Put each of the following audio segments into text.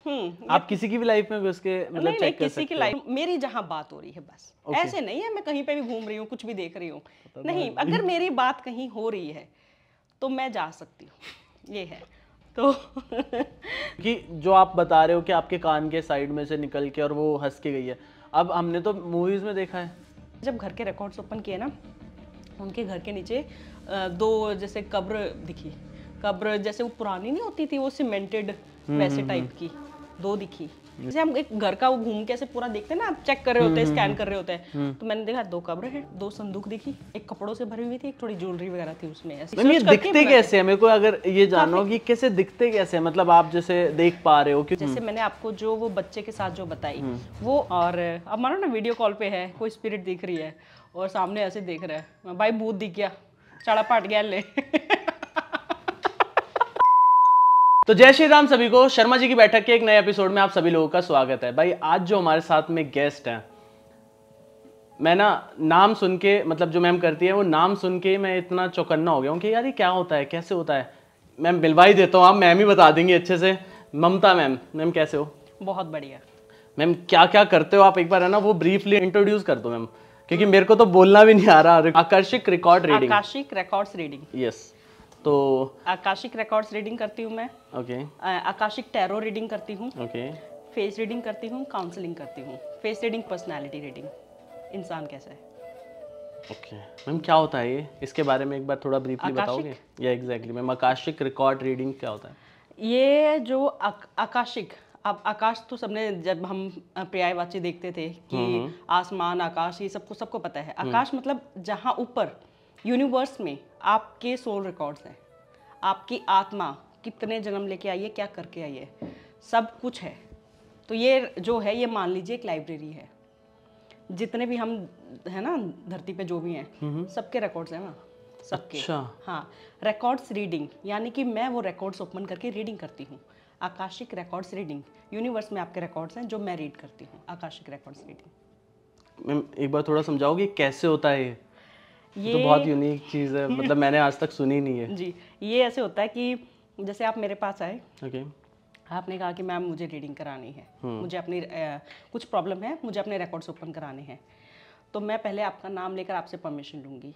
आप किसी की भी लाइफ में उसके मतलब नहीं, चेक कर किसी सकते की हो? लाइफ, मेरी जहाँ बात हो रही है बस। ऐसे नहीं है मैं कहीं पे भी घूम रही हूँ, कुछ भी देख रही हूँ, नहीं, अगर मेरी बात कहीं हो रही है तो मैं जा सकती हूँ, ये है। तो कि जो आप बता रहे हो कि आपके कान के साइड में से निकल के और वो हंस के गई है, अब हमने तो मूवीज में देखा है। जब घर के रिकॉर्ड्स ओपन किए ना, उनके घर के नीचे दो जैसे कब्र दिखी, कब्र जैसे वो पुरानी नहीं होती थी वो सीमेंटेड वैसे टाइप की, दो दिखी। जैसे हम एक घर का वो घूम के ऐसे पूरा देखते हैं ना, आप चेक कर रहे होते हैं, स्कैन कर रहे होते हैं, तो मैंने देखा दो कब्र है, दो संदूक दिखी, एक कपड़ों से भरी हुई थी, एक थोड़ी ज्वेलरी वगैरह थी उसमें। ऐसे मैम ये दिखते कैसे हैं? मेरे को अगर ये जानो कि कैसे दिखते कैसे हैं, मतलब आप जैसे देख पा रहे हो कि जैसे मैंने आपको जो वो बच्चे के साथ जो बताई वो, और अब मानो ना वीडियो कॉल पे है, कोई स्पिरिट दिख रही है और सामने ऐसे देख रहा है, भाई भूत दिख गया, चढ़ा पाट गया ले। तो जय श्री राम सभी को, शर्मा जी की बैठक के एक नए एपिसोड में आप सभी लोगों का स्वागत है। भाई आज जो हमारे साथ में गेस्ट हैं, मैं ना नाम सुन के, मतलब जो मैम करती है वो नाम सुन के मैं इतना चौकन्ना हो गया हूँ कि यार ये क्या होता है, कैसे होता है। मैम मिलवा ही देता हूँ, आप मैम ही बता देंगी अच्छे से। ममता मैम, मैम कैसे हो? बहुत बढ़िया। मैम क्या क्या करते हो आप, एक बार है ना वो ब्रीफली इंट्रोड्यूस कर दो मैम, क्योंकि मेरे को तो बोलना भी नहीं आ रहा। आकर्षिक record reading, Akashic records reading, yes. तो आकाशिक रिकॉर्ड्स रीडिंग करती हूँ मैं। ओके आकाशिक टैरो रीडिंग करती हूँ, ओके फेस रीडिंग करती हूँ, काउंसलिंग करती हूँ। फेस रीडिंग पर्सनालिटी रीडिंग, इंसान कैसा है। ओके मैम क्या होता है ये, इसके बारे में एक बार थोड़ा ब्रीफली बताओगे? या exactly ma'am Akashic record reading क्या होता है? ये जो आकाशिक, अब आकाश तो सबने, जब हम पर्यायवाची देखते थे कि आसमान आकाश, ये सबको पता है। आकाश मतलब जहाँ ऊपर यूनिवर्स में आपके सोल रिकॉर्ड्स हैं, आपकी आत्मा कितने जन्म लेके आई है, क्या करके आई है, सब कुछ है। तो ये जो है, ये मान लीजिए एक लाइब्रेरी है, जितने भी हम है ना धरती पे जो भी हैं सबके रिकॉर्ड्स हैं वहाँ, सबके। अच्छा। हाँ, रिकॉर्ड्स रीडिंग यानी कि मैं वो रिकॉर्ड्स ओपन करके रीडिंग करती हूँ। आकाशिक रिकॉर्ड्स रीडिंग, यूनिवर्स में आपके रिकॉर्ड्स हैं जो मैं रीड करती हूँ। आकाशिक रिकॉर्ड्स रीडिंग मैम एक बार थोड़ा समझाओगे कैसे होता है ये तो बहुत यूनिक चीज़ है, मतलब मैंने आज तक सुनी नहीं है। जी, ये ऐसे होता है कि जैसे आप मेरे पास आए, ओके आपने कहा कि मैम मुझे रीडिंग करानी है, मुझे अपनी कुछ प्रॉब्लम है, मुझे अपने रिकॉर्ड्स ओपन कराने हैं, तो मैं पहले आपका नाम लेकर आपसे परमिशन लूँगी।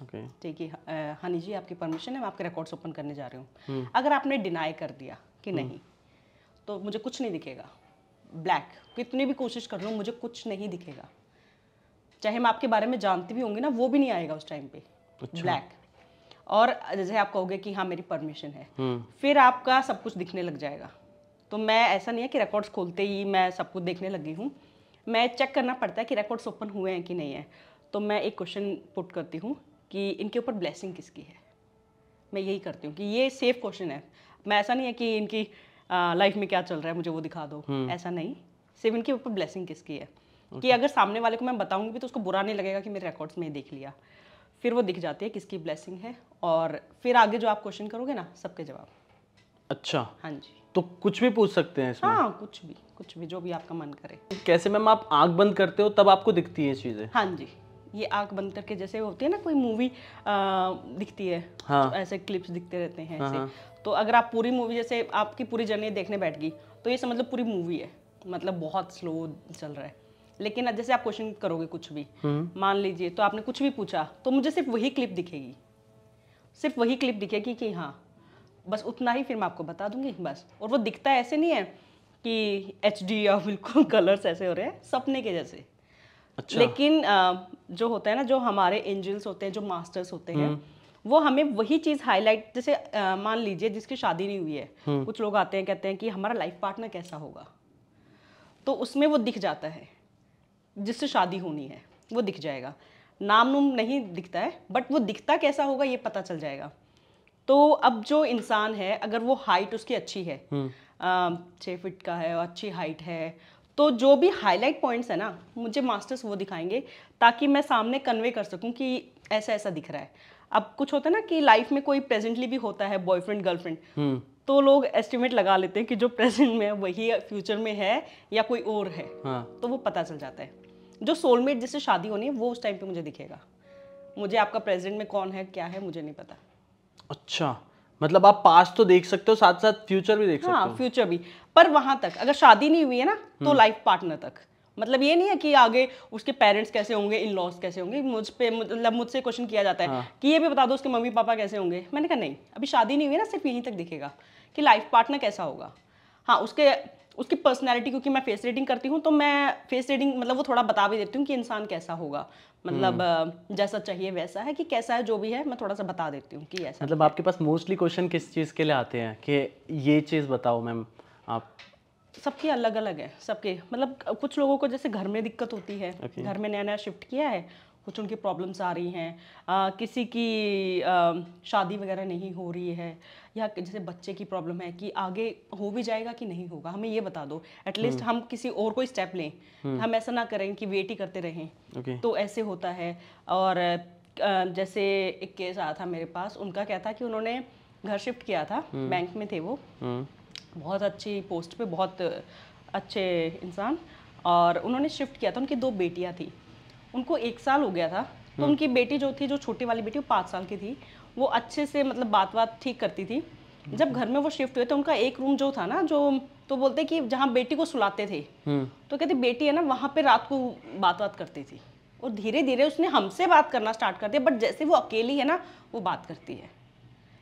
ओके ठीक है, हनी जी आपकी परमिशन है, मैं आपके रिकॉर्ड्स ओपन करने जा रही हूँ। अगर आपने डिनाई कर दिया कि नहीं, तो मुझे कुछ नहीं दिखेगा। ब्लैक, कितनी भी कोशिश कर लूँ मुझे कुछ नहीं दिखेगा। चाहे मैं आपके बारे में जानती भी होंगी ना, वो भी नहीं आएगा उस टाइम पे। ब्लैक। और जैसे आप कहोगे कि हाँ मेरी परमिशन है, फिर आपका सब कुछ दिखने लग जाएगा। तो मैं, ऐसा नहीं है कि रिकॉर्ड्स खोलते ही मैं सब कुछ देखने लगी हूँ, मैं चेक करना पड़ता है कि रिकॉर्ड्स ओपन हुए हैं कि नहीं है। तो मैं एक क्वेश्चन पुट करती हूँ कि इनके ऊपर ब्लेसिंग किसकी है। मैं यही करती हूँ कि ये सेफ क्वेश्चन है। मैं, ऐसा नहीं है कि इनकी लाइफ में क्या चल रहा है मुझे वो दिखा दो, ऐसा नहीं, सिर्फ इनके ऊपर ब्लेसिंग किसकी है। कि अगर सामने वाले को मैं बताऊंगी भी तो उसको बुरा नहीं लगेगा कि मेरे रिकॉर्ड्स में देख लिया, फिर वो दिख जाती है किसकी ब्लेसिंग है। और फिर आगे जो आप क्वेश्चन करोगे ना, सबके जवाब। अच्छा, हाँ जी। तो कुछ भी पूछ सकते हैं इसमें? हाँ, कुछ भी जो भी आपका मन करे। कैसे मैम, आप आंख बंद करते हो तब आपको दिखती है चीज़ें? हाँ जी, ये आंख बंद करके जैसे होती है ना कोई मूवी दिखती है, हाँ। तो ऐसे क्लिप्स दिखते रहते हैं ऐसे। तो अगर आप पूरी मूवी, जैसे आपकी पूरी जर्नी देखने बैठ गई, तो ये समझ लो पूरी मूवी है, मतलब बहुत स्लो चल रहा है। लेकिन जैसे आप क्वेश्चन करोगे कुछ भी, मान लीजिए तो आपने कुछ भी पूछा, तो मुझे सिर्फ वही क्लिप दिखेगी, सिर्फ वही क्लिप दिखेगी कि हाँ बस उतना ही, फिर मैं आपको बता दूंगी बस। और वो दिखता ऐसे नहीं है कि HD या बिल्कुल कलर्स ऐसे हो रहे हैं सपने के जैसे। अच्छा। लेकिन जो होता है ना, जो हमारे एंजल्स होते हैं, जो मास्टर्स होते हैं, वो हमें वही चीज़ हाईलाइट, जैसे मान लीजिए जिसकी शादी नहीं हुई है, कुछ लोग आते हैं कहते हैं कि हमारा लाइफ पार्टनर कैसा होगा, तो उसमें वो दिख जाता है। जिससे शादी होनी है वो दिख जाएगा, नाम नूम नहीं दिखता है, बट वो दिखता कैसा होगा ये पता चल जाएगा। तो अब जो इंसान है, अगर वो हाइट उसकी अच्छी है, 6 फीट का है और अच्छी हाइट है, तो जो भी हाईलाइट पॉइंट्स है ना, मुझे मास्टर्स वो दिखाएंगे, ताकि मैं सामने कन्वे कर सकूं कि ऐसा ऐसा दिख रहा है। अब कुछ होता है ना कि लाइफ में कोई प्रेजेंटली भी होता है बॉयफ्रेंड गर्लफ्रेंड, तो लोग एस्टिमेट लगा लेते हैं कि जो प्रेजेंट में है वही फ्यूचर में है या कोई और है। तो वो पता चल जाता है। जो सोलमेट जिससे शादी होनी है वो उस टाइम पे मुझे दिखेगा। मुझे आपका प्रेजेंट में कौन है क्या है मुझे नहीं पता। अच्छा, मतलब आप पास्ट तो देख सकते हो, साथ साथ फ्यूचर भी देख सकते हो? हाँ, फ्यूचर भी। पर वहां तक, अगर शादी नहीं हुई है ना तो लाइफ पार्टनर तक। मतलब ये नहीं है कि आगे उसके पेरेंट्स कैसे होंगे, इन लॉज कैसे होंगे। मतलब मुझसे क्वेश्चन किया जाता है कि ये भी बता दो उसके मम्मी पापा कैसे होंगे। मैंने कहा नहीं, अभी शादी नहीं हुई है ना, सिर्फ यहीं तक दिखेगा कि लाइफ पार्टनर कैसा होगा। हाँ, उसकी पर्सनैलिटी, क्योंकि मैं फेस रीडिंग करती हूँ तो मैं फेस रीडिंग मतलब वो थोड़ा बता भी देती हूँ कि इंसान कैसा होगा, मतलब जैसा चाहिए वैसा है, कि कैसा है जो भी है मैं थोड़ा सा बता देती हूँ कि ऐसा। मतलब आपके पास मोस्टली क्वेश्चन किस चीज़ के लिए आते हैं कि ये चीज़ बताओ मैम आप? सबकी अलग अलग है, सबके मतलब कुछ लोगों को जैसे घर में दिक्कत होती है, घर में नया नया शिफ्ट किया है, कुछ उनकी प्रॉब्लम्स आ रही हैं, किसी की शादी वगैरह नहीं हो रही है, या जैसे बच्चे की प्रॉब्लम है कि आगे हो भी जाएगा कि नहीं होगा, हमें ये बता दो, एटलीस्ट हम किसी और कोई स्टेप लें, हम ऐसा ना करें कि वेट ही करते रहें। तो ऐसे होता है। और जैसे एक केस आया था मेरे पास, उनका क्या था कि उन्होंने घर शिफ्ट किया था, बैंक में थे वो, बहुत अच्छी पोस्ट पे, बहुत अच्छे इंसान, और उन्होंने शिफ्ट किया था। उनकी 2 बेटियां थी, उनको 1 साल हो गया था। तो उनकी बेटी जो थी, जो छोटी वाली बेटी, वो 5 साल की थी, वो अच्छे से मतलब बात ठीक करती थी। जब घर में वो शिफ्ट हुए तो उनका एक रूम जो था ना, जो तो बोलते कि जहाँ बेटी को सुलाते थे, तो कहते बेटी है ना वहाँ पे रात को बात करती थी, और धीरे धीरे उसने हमसे बात करना स्टार्ट कर दिया, बट जैसे वो अकेली है ना वो बात करती है।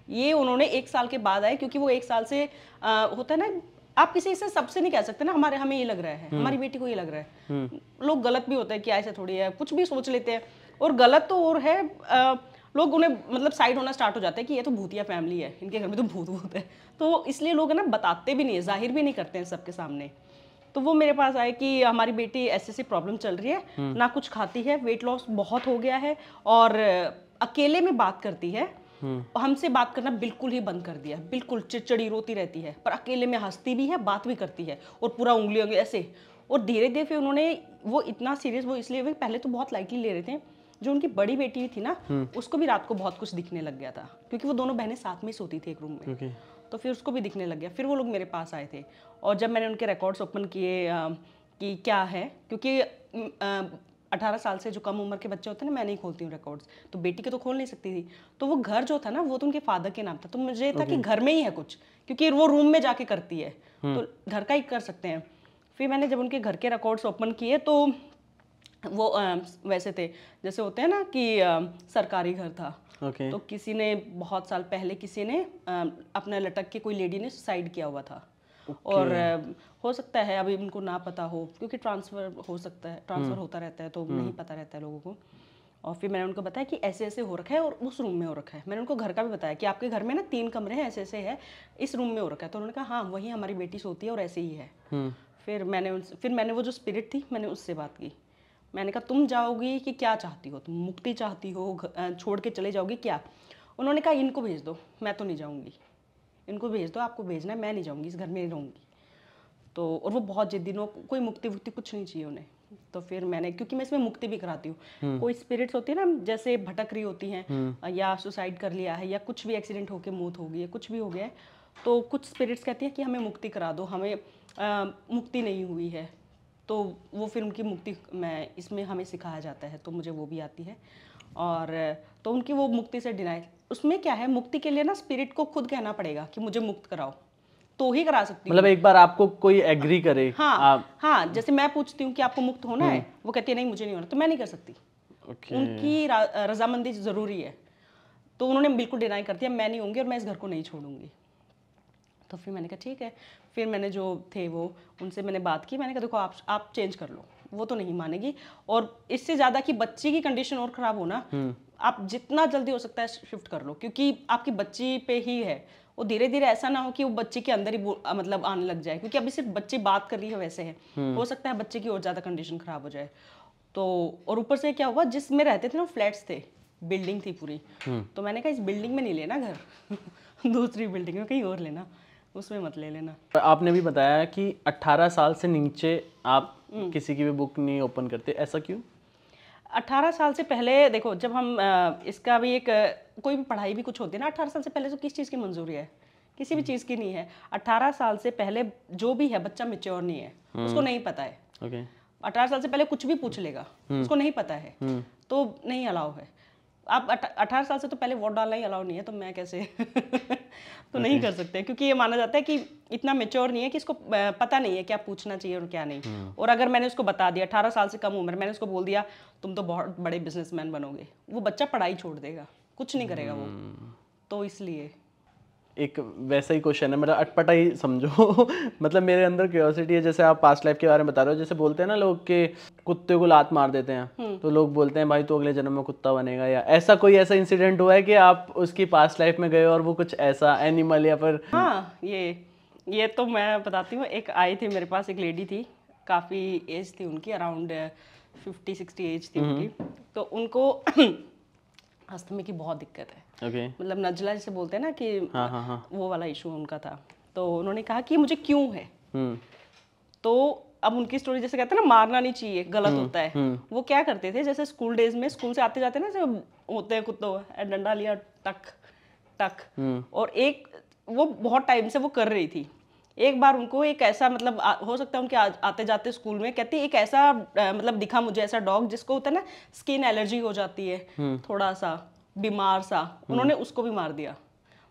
ये उन्होंने 1 साल के बाद आए, क्योंकि वो 1 साल से होता है ना, आप किसी से सबसे नहीं कह सकते ना हमें ये लग रहा है, हमारी बेटी को ये लग रहा है। लोग गलत भी होते हैं कि ऐसे थोड़ी है, कुछ भी सोच लेते हैं, और गलत तो और है, लोग उन्हें मतलब साइड होना स्टार्ट हो जाते हैं कि ये तो भूतिया फैमिली है, इनके घर में तो भूत है। तो इसलिए लोग है ना बताते भी नहीं है, जाहिर भी नहीं करते हैं सबके सामने। तो वो मेरे पास आए कि हमारी बेटी ऐसी प्रॉब्लम चल रही है, ना कुछ खाती है, वेट लॉस बहुत हो गया है, और अकेले में बात करती है, हमसे बात करना बिल्कुल ही बंद कर दिया, बिल्कुल चिड़चिड़ी रोती रहती है, पर अकेले में हंसती भी है, बात भी करती है, और पूरा उंगली ऐसे। और धीरे धीरे फिर उन्होंने, वो इतना सीरियस, वो इसलिए वे पहले तो बहुत लाइटली ले रहे थे। जो उनकी बड़ी बेटी थी ना, उसको भी रात को बहुत कुछ दिखने लग गया था, क्योंकि वो दोनों बहनें साथ में सोती थी एक रूम में। तो फिर उसको भी दिखने लग गया। फिर वो लोग मेरे पास आए थे, और जब मैंने उनके रिकॉर्ड्स ओपन किए कि क्या है, क्योंकि 18 साल से जो कम उम्र के बच्चे होते हैं ना, मैं नहीं खोलती हूँ रिकॉर्ड्स, तो बेटी के तो खोल नहीं सकती थी। तो वो घर जो था ना, वो तो उनके फादर के नाम था, तो मुझे था कि घर में ही है कुछ, क्योंकि वो रूम में जाके करती है, तो घर का ही कर सकते हैं। फिर मैंने जब उनके घर के रिकॉर्ड्स ओपन किए तो वो वैसे थे जैसे होते हैं ना कि सरकारी घर था। तो किसी ने बहुत साल पहले किसी ने अपना लटक के, कोई लेडी ने सुसाइड किया हुआ था। और हो सकता है अभी उनको ना पता हो, क्योंकि ट्रांसफ़र हो सकता है, ट्रांसफ़र होता रहता है, तो नहीं पता रहता है लोगों को। और फिर मैंने उनको बताया कि ऐसे ऐसे हो रखा है, और उस रूम में हो रखा है। मैंने उनको घर का भी बताया कि आपके घर में ना 3 कमरे हैं, ऐसे ऐसे है, इस रूम में हो रखा है। तो उन्होंने कहा हाँ वही हमारी बेटी सोती है और ऐसे ही है। फिर मैंने वो जो स्पिरिट थी, मैंने उससे बात की। मैंने कहा तुम जाओगी कि क्या चाहती हो, तुम मुक्ति चाहती हो, छोड़ के चले जाओगी क्या? उन्होंने कहा इनको भेज दो, मैं तो नहीं जाऊँगी, इनको भेज दो, आपको भेजना है, मैं नहीं जाऊँगी, इस घर में नहीं रहूँगी। तो और वो बहुत जिद्दी, कोई मुक्ति वुक्ति कुछ नहीं चाहिए उन्हें। तो फिर मैंने, क्योंकि मैं इसमें मुक्ति भी कराती हूँ, कोई स्पिरिट्स होती है ना जैसे भटक रही होती हैं, या सुसाइड कर लिया है, या कुछ भी एक्सीडेंट होकर मौत हो गई है, कुछ भी हो गया है, तो कुछ स्पिरिट्स कहती हैं कि हमें मुक्ति करा दो, हमें मुक्ति नहीं हुई है। तो वो फिर उनकी मुक्ति मैं इसमें हमें सिखाया जाता है, तो मुझे वो भी आती है। और तो उनकी वो मुक्ति से डिनाई, उसमें क्या है, मुक्ति के लिए ना स्पिरिट को खुद कहना पड़ेगा कि मुझे मुक्त कराओ, तो ही करा सकती हूँ। मतलब एक बार आपको कोई एग्री करे। हाँ, जैसे मैं पूछती हूँ कि आपको मुक्त होना है, वो कहती है नहीं मुझे नहीं होना, तो मैं नहीं कर सकती। उनकी रजामंदी जरूरी है। तो उन्होंने बिल्कुल डिनाई कर दिया, मैं नहीं होंगी और मैं इस घर को नहीं छोड़ूंगी। तो फिर मैंने कहा ठीक है। फिर मैंने जो थे वो उनसे मैंने बात की, मैंने कहा देखो आप चेंज कर लो, वो तो नहीं मानेगी, और इससे ज़्यादा कि बच्ची की कंडीशन और ख़राब हो ना, आप जितना जल्दी हो सकता है शिफ्ट कर लो, क्योंकि आपकी बच्ची पे ही है। वो धीरे धीरे ऐसा ना हो कि वो बच्चे के अंदर ही मतलब आने लग जाए, क्योंकि अभी सिर्फ बच्ची बात कर रही है वैसे है, हो सकता है बच्चे की और ज़्यादा कंडीशन ख़राब हो जाए। तो और ऊपर से क्या हुआ, जिसमें रहते थे ना फ्लैट्स थे, बिल्डिंग थी पूरी, तो मैंने कहा इस बिल्डिंग में नहीं लेना घर दूसरी बिल्डिंग में कहीं और लेना, उसमें मत ले लेना। आपने भी बताया कि 18 साल से नीचे आप किसी की भी बुक नहीं ओपन करते, ऐसा क्यों? 18 साल से पहले देखो, जब हम इसका भी एक कोई भी पढ़ाई भी कुछ होती है ना, 18 साल से पहले तो किस चीज़ की मंजूरी है, किसी भी चीज़ की नहीं है। 18 साल से पहले जो भी है बच्चा मेच्योर नहीं है, उसको नहीं पता है। 18 साल से पहले कुछ भी पूछ लेगा, उसको नहीं पता है, तो नहीं अलाउ है। आप 18 साल से तो पहले वोट डालना ही अलाउ नहीं है, तो मैं कैसे तो नहीं कर सकते, क्योंकि ये माना जाता है कि इतना मेच्योर नहीं है कि इसको पता नहीं है क्या पूछना चाहिए और क्या नहीं। और अगर मैंने उसको बता दिया 18 साल से कम उम्र, मैंने उसको बोल दिया तुम तो बहुत बड़े बिजनेसमैन बनोगे, वो बच्चा पढ़ाई छोड़ देगा, कुछ नहीं करेगा वो। तो इसलिए एक वैसा ही क्वेश्चन है मेरा, अटपटा ही समझो मतलब मेरे अंदर क्यूरियोसिटी है, जैसे आप पास्ट लाइफ के बारे में बता रहे हो, जैसे बोलते हैं ना लोग कि कुत्ते को लात मार देते हैं, तो लोग बोलते हैं भाई तो अगले जन्म में कुत्ता बनेगा, या ऐसा कोई ऐसा इंसिडेंट हुआ है कि आप उसकी पास्ट लाइफ में गए और वो कुछ ऐसा एनिमल या फिर? हाँ, ये तो मैं बताती हूँ। एक आई थी मेरे पास, एक लेडी थी, काफ़ी एज थी उनकी, अराउंड 50-60 एज थी उनकी। तो उनको अस्थमे की बहुत दिक्कत है। मतलब नजला जिसे बोलते हैं ना कि वो वाला इशू उनका था। तो उन्होंने कहा कि मुझे क्यों है। तो अब उनकी स्टोरी, जैसे कहते हैं ना मारना नहीं चाहिए, गलत होता है। वो क्या करते थे, जैसे स्कूल डेज में स्कूल से आते जाते ना जो होते हैं कुत्तों, डंडा लिया टक टक, और एक वो बहुत टाइम से वो कर रही थी। एक बार उनको एक ऐसा, मतलब हो सकता है उनके आते जाते स्कूल में, कहती एक ऐसा मतलब दिखा मुझे, ऐसा डॉग जिसको होता है ना स्किन एलर्जी हो जाती है, थोड़ा सा बीमार सा, उन्होंने उसको भी मार दिया।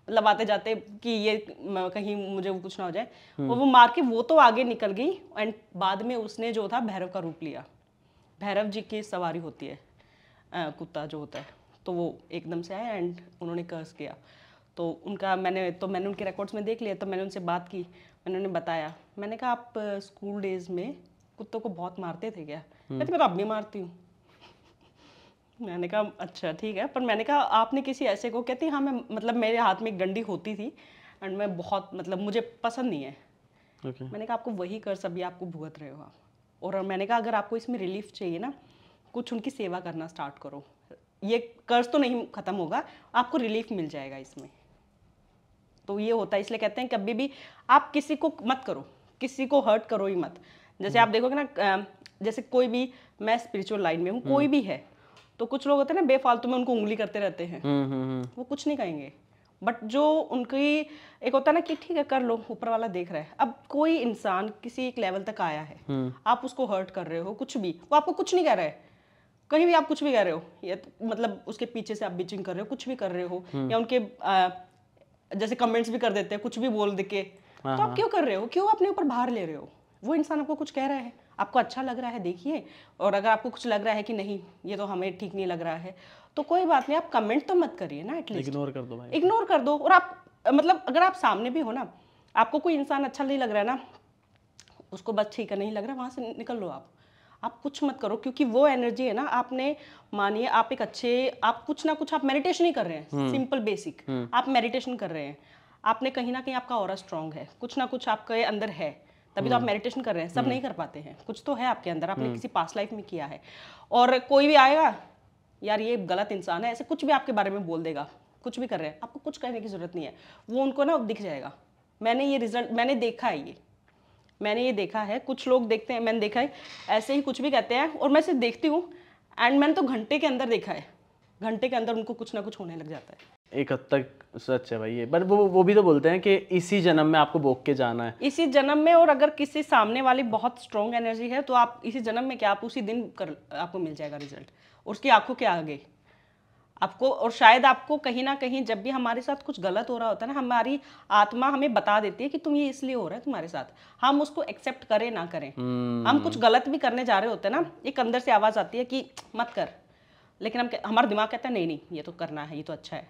मतलब आते जाते कि ये कहीं मुझे कुछ ना हो जाए, और वो मार के वो तो आगे निकल गई। एंड बाद में उसने जो था भैरव का रूप लिया। भैरव जी की सवारी होती है कुत्ता जो होता है, तो वो एकदम से आया एंड उन्होंने कर्स किया। तो मैंने उनके रिकॉर्ड्स में देख लिया। तो मैंने उनसे बात की, मैंने उन्हें बताया, मैंने कहा आप स्कूल डेज में कुत्तों को बहुत मारते थे क्या? कहते मैं तो अब भी मारती हूँ। मैंने कहा अच्छा ठीक है, पर मैंने कहा आपने किसी ऐसे को? कहती हाँ, मैं मतलब मेरे हाथ में एक डंडी होती थी एंड मैं बहुत, मतलब मुझे पसंद नहीं है। मैंने कहा आपको वही कर्ज अभी आपको भुगत रहे हो आप। और मैंने कहा अगर आपको इसमें रिलीफ चाहिए ना, कुछ उनकी सेवा करना स्टार्ट करो, ये कर्ज तो नहीं खत्म होगा, आपको रिलीफ मिल जाएगा इसमें। तो ये होता है, इसलिए कहते हैं कभी भी आप किसी को मत करो, किसी को हर्ट करो ही मत। जैसे आप देखोगे ना, जैसे कोई भी, मैं स्पिरिचुअल लाइन में हूँ, कोई भी है, तो कुछ लोग होते हैं ना बेफालतू में उनको उंगली करते रहते हैं, वो कुछ नहीं कहेंगे। बट जो उनकी एक होता है ना कि ठीक है कर लो, ऊपर वाला देख रहा है। अब कोई इंसान किसी एक लेवल तक आया है, आप उसको हर्ट कर रहे हो कुछ भी, वो आपको कुछ नहीं कह रहा है, कहीं भी आप कुछ भी कह रहे हो, या मतलब उसके पीछे से आप बिचिंग कर रहे हो, कुछ भी कर रहे हो, या उनके जैसे कमेंट्स भी कर देते हैं, कुछ भी बोल दे के, तो आप क्यों कर रहे हो? क्यों अपने ऊपर भार ले रहे हो? वो इंसान आपको कुछ कह रहा है, आपको अच्छा लग रहा है देखिए, और अगर आपको कुछ लग रहा है कि नहीं ये तो हमें ठीक नहीं लग रहा है, तो कोई बात नहीं, आप कमेंट तो मत करिए ना, एटलीस्ट इग्नोर कर दो भाई, इग्नोर कर दो। और आप मतलब अगर आप सामने भी हो ना, आपको कोई इंसान अच्छा नहीं लग रहा है ना, उसको बस ठीक है नहीं लग रहा, वहां से निकल लो। आप कुछ मत करो, क्योंकि वो एनर्जी है ना, आपने मानिए आप एक अच्छे, आप कुछ ना कुछ, आप मेडिटेशन ही कर रहे हैं, सिंपल बेसिक आप मेडिटेशन कर रहे हैं, आपने कहीं ना कहीं आपका ऑरा स्ट्रांग है, कुछ ना कुछ आपके अंदर है, तभी तो आप मेडिटेशन कर रहे हैं। सब नहीं कर पाते हैं, कुछ तो है आपके अंदर, आपने किसी पास्ट लाइफ में किया है। और कोई भी आएगा यार ये गलत इंसान है, ऐसे कुछ भी आपके बारे में बोल देगा, कुछ भी कर रहे हैं, आपको कुछ करने की जरूरत नहीं है, वो उनको ना दिख जाएगा। मैंने ये रिजल्ट मैंने देखा है, मैंने ये देखा है, कुछ लोग देखते हैं, मैंने देखा है ऐसे ही कुछ भी कहते हैं, और मैं सिर्फ देखती हूँ एंड मैंने तो घंटे के अंदर देखा है, घंटे के अंदर उनको कुछ ना कुछ होने लग जाता है। एक हद तक सच है भाई ये, पर वो भी तो बोलते हैं कि इसी जन्म में आपको भोग के जाना है, इसी जन्म में। और अगर किसी सामने वाली बहुत स्ट्रॉन्ग एनर्जी है तो आप इसी जन्म में क्या, आप उसी दिन आपको मिल जाएगा रिजल्ट, उसकी आंखों के आगे आपको। और शायद आपको कहीं ना कहीं जब भी हमारे साथ कुछ गलत हो रहा होता है ना, हमारी आत्मा हमें बता देती है कि तुम ये इसलिए हो रहा है तुम्हारे साथ, हम उसको एक्सेप्ट करें ना करें। हम कुछ गलत भी करने जा रहे होते हैं ना, एक अंदर से आवाज आती है कि मत कर, लेकिन हमारा दिमाग कहता है नहीं नहीं ये तो करना है, ये तो अच्छा है,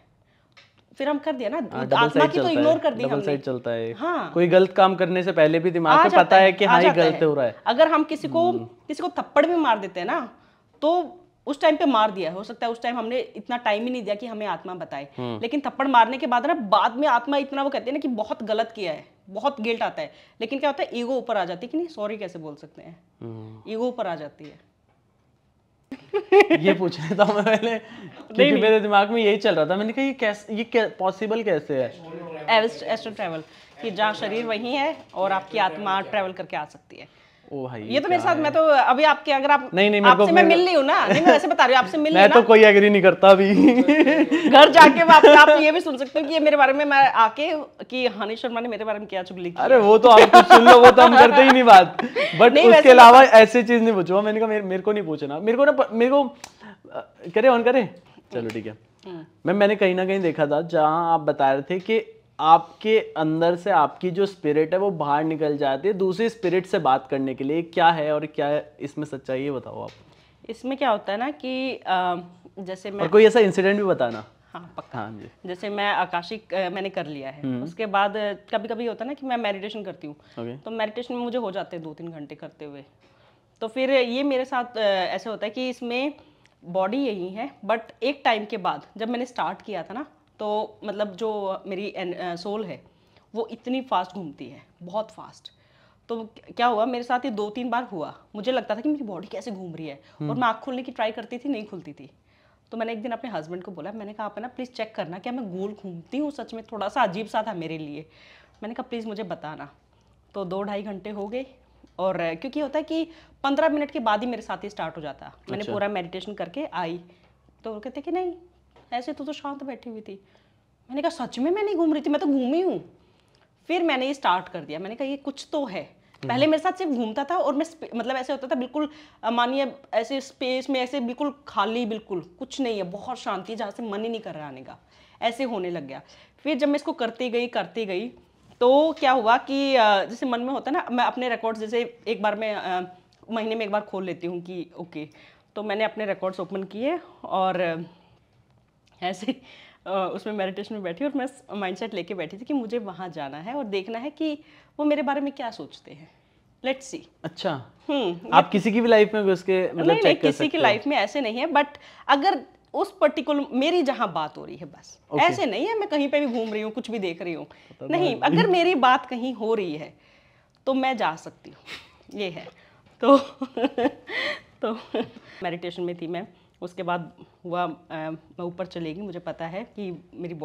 फिर हम कर दिया ना। आत्मा की तो इग्नोर कर दी हमने। साइड चलता है। हाँ, कोई गलत काम करने से पहले भी दिमाग को पता है कि हाँ ये गलत हो रहा है। अगर हम किसी को थप्पड़ भी मार देते हैं ना, तो उस टाइम पे मार दिया, हो सकता है उस टाइम हमने इतना टाइम ही नहीं दिया कि हमें आत्मा बताए, लेकिन थप्पड़ मारने के बाद ना, बाद में आत्मा इतना वो कहते हैं ना कि बहुत गलत किया है, बहुत गिल्ट आता है, लेकिन क्या होता है ईगो ऊपर आ जाती है कि नहीं सॉरी कैसे बोल सकते हैं, ईगो ऊपर आ जाती है। ये पूछ रहा था मैं पहले, क्योंकि मेरे दिमाग में यही चल रहा था, मैंने कहा ये कैसे, ये पॉसिबल कैसे है एस्ट्रल ट्रैवल, कि जहाँ शरीर वही है और आपकी आत्मा ट्रैवल करके आ सकती है। ओ भाई ये तो मेरे साथ, मैं तो अभी आपके, अगर आप नहीं आपसे मैं मिल रही हूँ ना, नहीं मैं वैसे बता रही हूँ, आपसे मिल रही हूँ मैं तो कोई एग्री नहीं करता अभी घर जाके आप ये भी सुन सकते हो कि ये मेरे बारे में मैं आके कि हनी शर्मा ने मेरे बारे में क्या चुगली की। अरे वो तो आप कुछ सुन लो, वो तो हम करते ही नहीं बात, बट उसके अलावा ऐसी चीज नहीं पूछूंगा। मैंने कहा मेरे को नहीं पूछना, मेरे को करे ऑन करे चलो ठीक है मैंने कहीं ना कहीं देखा था जहाँ आप बता रहे थे कि आपके अंदर से आपकी जो स्पिरिट है वो बाहर निकल जाती है दूसरी स्पिरिट से बात करने के लिए। क्या है और क्या है इसमें सच्चाई, ये बताओ आप। इसमें क्या होता है ना कि जैसे मैं और कोई ऐसा इंसिडेंट भी बताना। हाँ पक्का। हाँ जी। जैसे मैं आकाशिक मैंने कर लिया है, उसके बाद कभी कभी होता है ना कि मैं मेडिटेशन करती हूँ, तो मेडिटेशन में मुझे हो जाते हैं 2-3 घंटे करते हुए। तो फिर ये मेरे साथ ऐसे होता है कि इसमें बॉडी यही है, बट एक टाइम के बाद जब मैंने स्टार्ट किया था ना, तो मतलब जो मेरी सोल है वो इतनी फास्ट घूमती है, बहुत फास्ट। तो क्या हुआ मेरे साथ, ये 2-3 बार हुआ, मुझे लगता था कि मेरी बॉडी कैसे घूम रही है, और मैं आँख खोलने की ट्राई करती थी, नहीं खुलती थी। तो मैंने एक दिन अपने हस्बैंड को बोला, मैंने कहा आप है ना प्लीज़ चेक करना क्या मैं गोल घूमती हूँ सच में, थोड़ा सा अजीब सा था मेरे लिए। मैंने कहा प्लीज़ मुझे बताना। तो 2-2.5 घंटे हो गए, और क्योंकि होता है कि 15 मिनट के बाद ही मेरे साथ ही स्टार्ट हो जाता। मैंने पूरा मेडिटेशन करके आई, तो वो कहते कि नहीं ऐसे तो शांत बैठी हुई थी। मैंने कहा सच में मैं नहीं घूम रही थी, मैं तो घूमी हूँ। फिर मैंने ये स्टार्ट कर दिया, मैंने कहा ये कुछ तो है। पहले मेरे साथ सिर्फ घूमता था, और मैं मतलब ऐसे होता था बिल्कुल, मानिए ऐसे स्पेस में ऐसे बिल्कुल खाली, बिल्कुल कुछ नहीं है, बहुत शांति, जहाँ से मन ही नहीं कर रहा आने का, ऐसे होने लग गया। फिर जब मैं इसको करती गई तो क्या हुआ कि जैसे मन में होता है ना, मैं अपने रिकॉर्ड्स जैसे एक बार मैं महीने में एक बार खोल लेती हूँ कि ओके, तो मैंने अपने रिकॉर्ड्स ओपन किए और ऐसे उसमें मेडिटेशन में बैठी, और मैं माइंडसेट लेके बैठी थी कि मुझे वहाँ जाना है और देखना है कि वो मेरे बारे में क्या सोचते हैं। Let's see. अच्छा। आप किसी की भी लाइफ में घुस के मतलब नहीं, किसी की लाइफ में ऐसे नहीं है, बट अगर उस पर्टिकुलर मेरी जहाँ बात हो रही है बस, ऐसे नहीं है मैं कहीं पे भी घूम रही हूँ कुछ भी देख रही हूँ, नहीं, अगर मेरी बात कहीं हो रही है तो मैं जा सकती हूँ, ये है। तो मेडिटेशन में थी मैं, उसके बाद हुआ मैं ऊपर चलेगी, मुझे पता है कि मेरी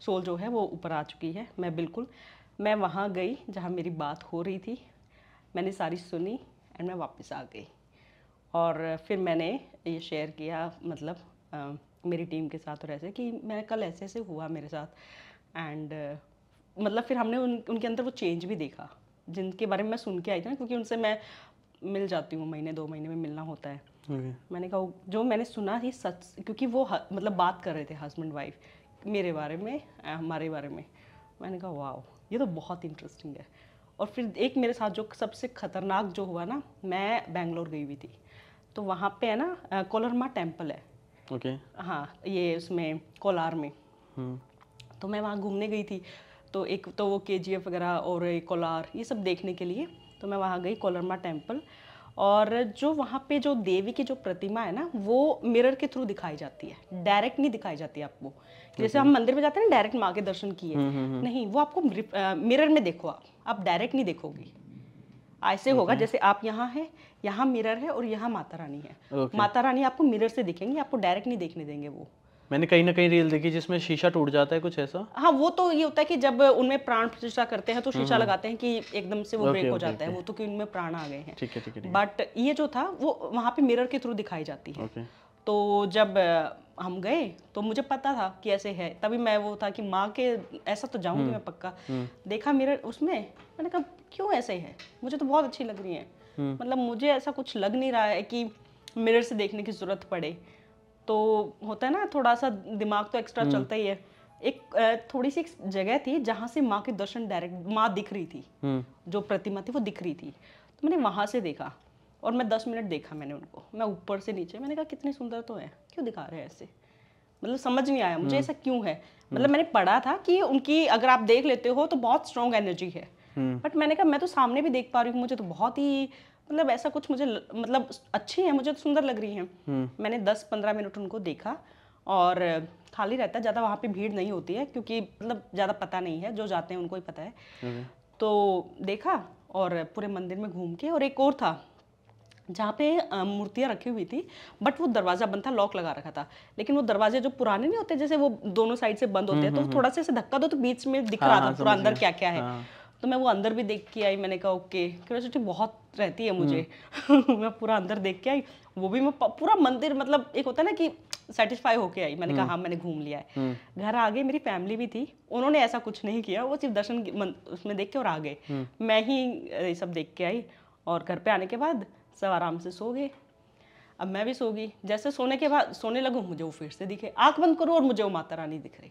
सोल जो है वो ऊपर आ चुकी है, मैं वहाँ गई जहाँ मेरी बात हो रही थी, मैंने सारी सुनी एंड मैं वापस आ गई। और फिर मैंने ये शेयर किया मतलब मेरी टीम के साथ, और ऐसे कि मैं कल ऐसे ऐसे हुआ मेरे साथ, एंड मतलब फिर हमने उनके अंदर वो चेंज भी देखा जिनके बारे में मैं सुन के आई थी ना, क्योंकि उनसे मैं मिल जाती हूँ, महीने 2 महीने में मिलना होता है। मैंने कहा जो मैंने सुना थी सच, क्योंकि वो मतलब बात कर रहे थे हस्बैंड वाइफ मेरे बारे में, हमारे बारे में। मैंने कहा वाह ये तो बहुत इंटरेस्टिंग है। और फिर एक मेरे साथ जो सबसे खतरनाक जो हुआ ना, मैं बेंगलोर गई हुई थी, तो वहाँ पे है ना कोलरमा टेम्पल है। ओके। हाँ, ये उसमें कोलार में। तो मैं वहाँ घूमने गई थी, तो एक तो वो KGF वगैरह और कोलार ये सब देखने के लिए, तो मैं वहाँ गई कोलरमा टेम्पल। और जो वहाँ पे जो देवी की जो प्रतिमा है ना, वो मिरर के थ्रू दिखाई जाती है, डायरेक्ट नहीं दिखाई जाती आपको। जैसे हम मंदिर में जाते हैं ना, डायरेक्ट माँ के दर्शन किए, नहीं, वो आपको मिरर में देखो, आप डायरेक्ट नहीं देखोगी। ऐसे होगा जैसे आप यहाँ हैं, यहाँ मिरर है और यहाँ माता रानी है। माता रानी आपको मिरर से दिखेंगी, आपको डायरेक्ट नहीं देखने देंगे वो। मैंने कहीं ना कहीं रील देखी जिसमें शीशा टूट जाता है, कुछ ऐसा। हाँ, वो तो ये होता है कि जब उनमें प्राण प्रतिष्ठा करते हैं तो शीशा लगाते हैं कि एकदम से वो ब्रेक हो जाता है, वो तो कि उनमें प्राण आ गए हैं। ठीक है। बट ये जो था वो वहाँ पे मिरर के थ्रू दिखाई जाती है। तो जब हम गए तो मुझे पता था कि ऐसे है, तभी मैं वो था कि माँ के ऐसा तो जाऊंगी मैं पक्का। देखा मिरर उसमें, मैंने कहा क्यों ऐसे है, मुझे तो बहुत अच्छी लग रही है, मतलब मुझे ऐसा कुछ लग नहीं रहा है कि मिरर से देखने की जरूरत पड़े। तो होता है ना थोड़ा सा दिमाग तो एक्स्ट्रा चलता ही है। एक थोड़ी सी एक जगह थी जहाँ से माँ के दर्शन डायरेक्ट माँ दिख रही थी, जो प्रतिमा थी वो दिख रही थी, तो मैंने वहाँ से देखा और मैं 10 मिनट देखा मैंने उनको, मैं ऊपर से नीचे, मैंने कहा कितने सुंदर तो हैं, क्यों दिखा रहे हैं ऐसे, मतलब समझ नहीं आया मुझे ऐसा क्यों है। मतलब मैंने पढ़ा था कि उनकी अगर आप देख लेते हो तो बहुत स्ट्रॉन्ग एनर्जी है, बट मैंने कहा मैं तो सामने भी देख पा रही हूँ, मुझे तो बहुत ही मतलब ऐसा कुछ मुझे मतलब अच्छी है, मुझे तो सुंदर लग रही हैं। मैंने 10-15 मिनट उनको देखा, और खाली रहता है, ज़्यादा वहाँ पे भीड़ नहीं होती है क्योंकि मतलब ज़्यादा पता नहीं है, जो जाते हैं उनको ही पता है। तो देखा और पूरे मंदिर में घूम के, और एक और था जहाँ पे मूर्तियाँ रखी हुई थी, बट वो दरवाज़ा बंद था, लॉक लगा रखा था, लेकिन वो दरवाजे जो पुराने नहीं होते जैसे वो दोनों साइड से बंद होते हैं, तो थोड़ा सा ऐसे धक्का दो तो बीच में दिख रहा था पूरा अंदर क्या क्या है। तो मैं वो अंदर भी देख के आई, मैंने कहा ओके, क्यूरियोसिटी बहुत रहती है मुझे मैं पूरा अंदर देख के आई, वो भी मैं पूरा मंदिर, मतलब एक होता है ना कि सेटिस्फाई होके आई। मैंने कहा हाँ मैंने घूम लिया है। घर आ गए, मेरी फैमिली भी थी, उन्होंने ऐसा कुछ नहीं किया, वो सिर्फ दर्शन उसमें देख के और आ गए। मैं ही ये सब देख के आई, और घर पे आने के बाद सब आराम से सो गए। अब मैं भी सो गई। जैसे सोने के बाद सोने लगूँ, मुझे वो फिर से दिखे, आंख बंद करूँ और मुझे वो माता रानी दिख रही।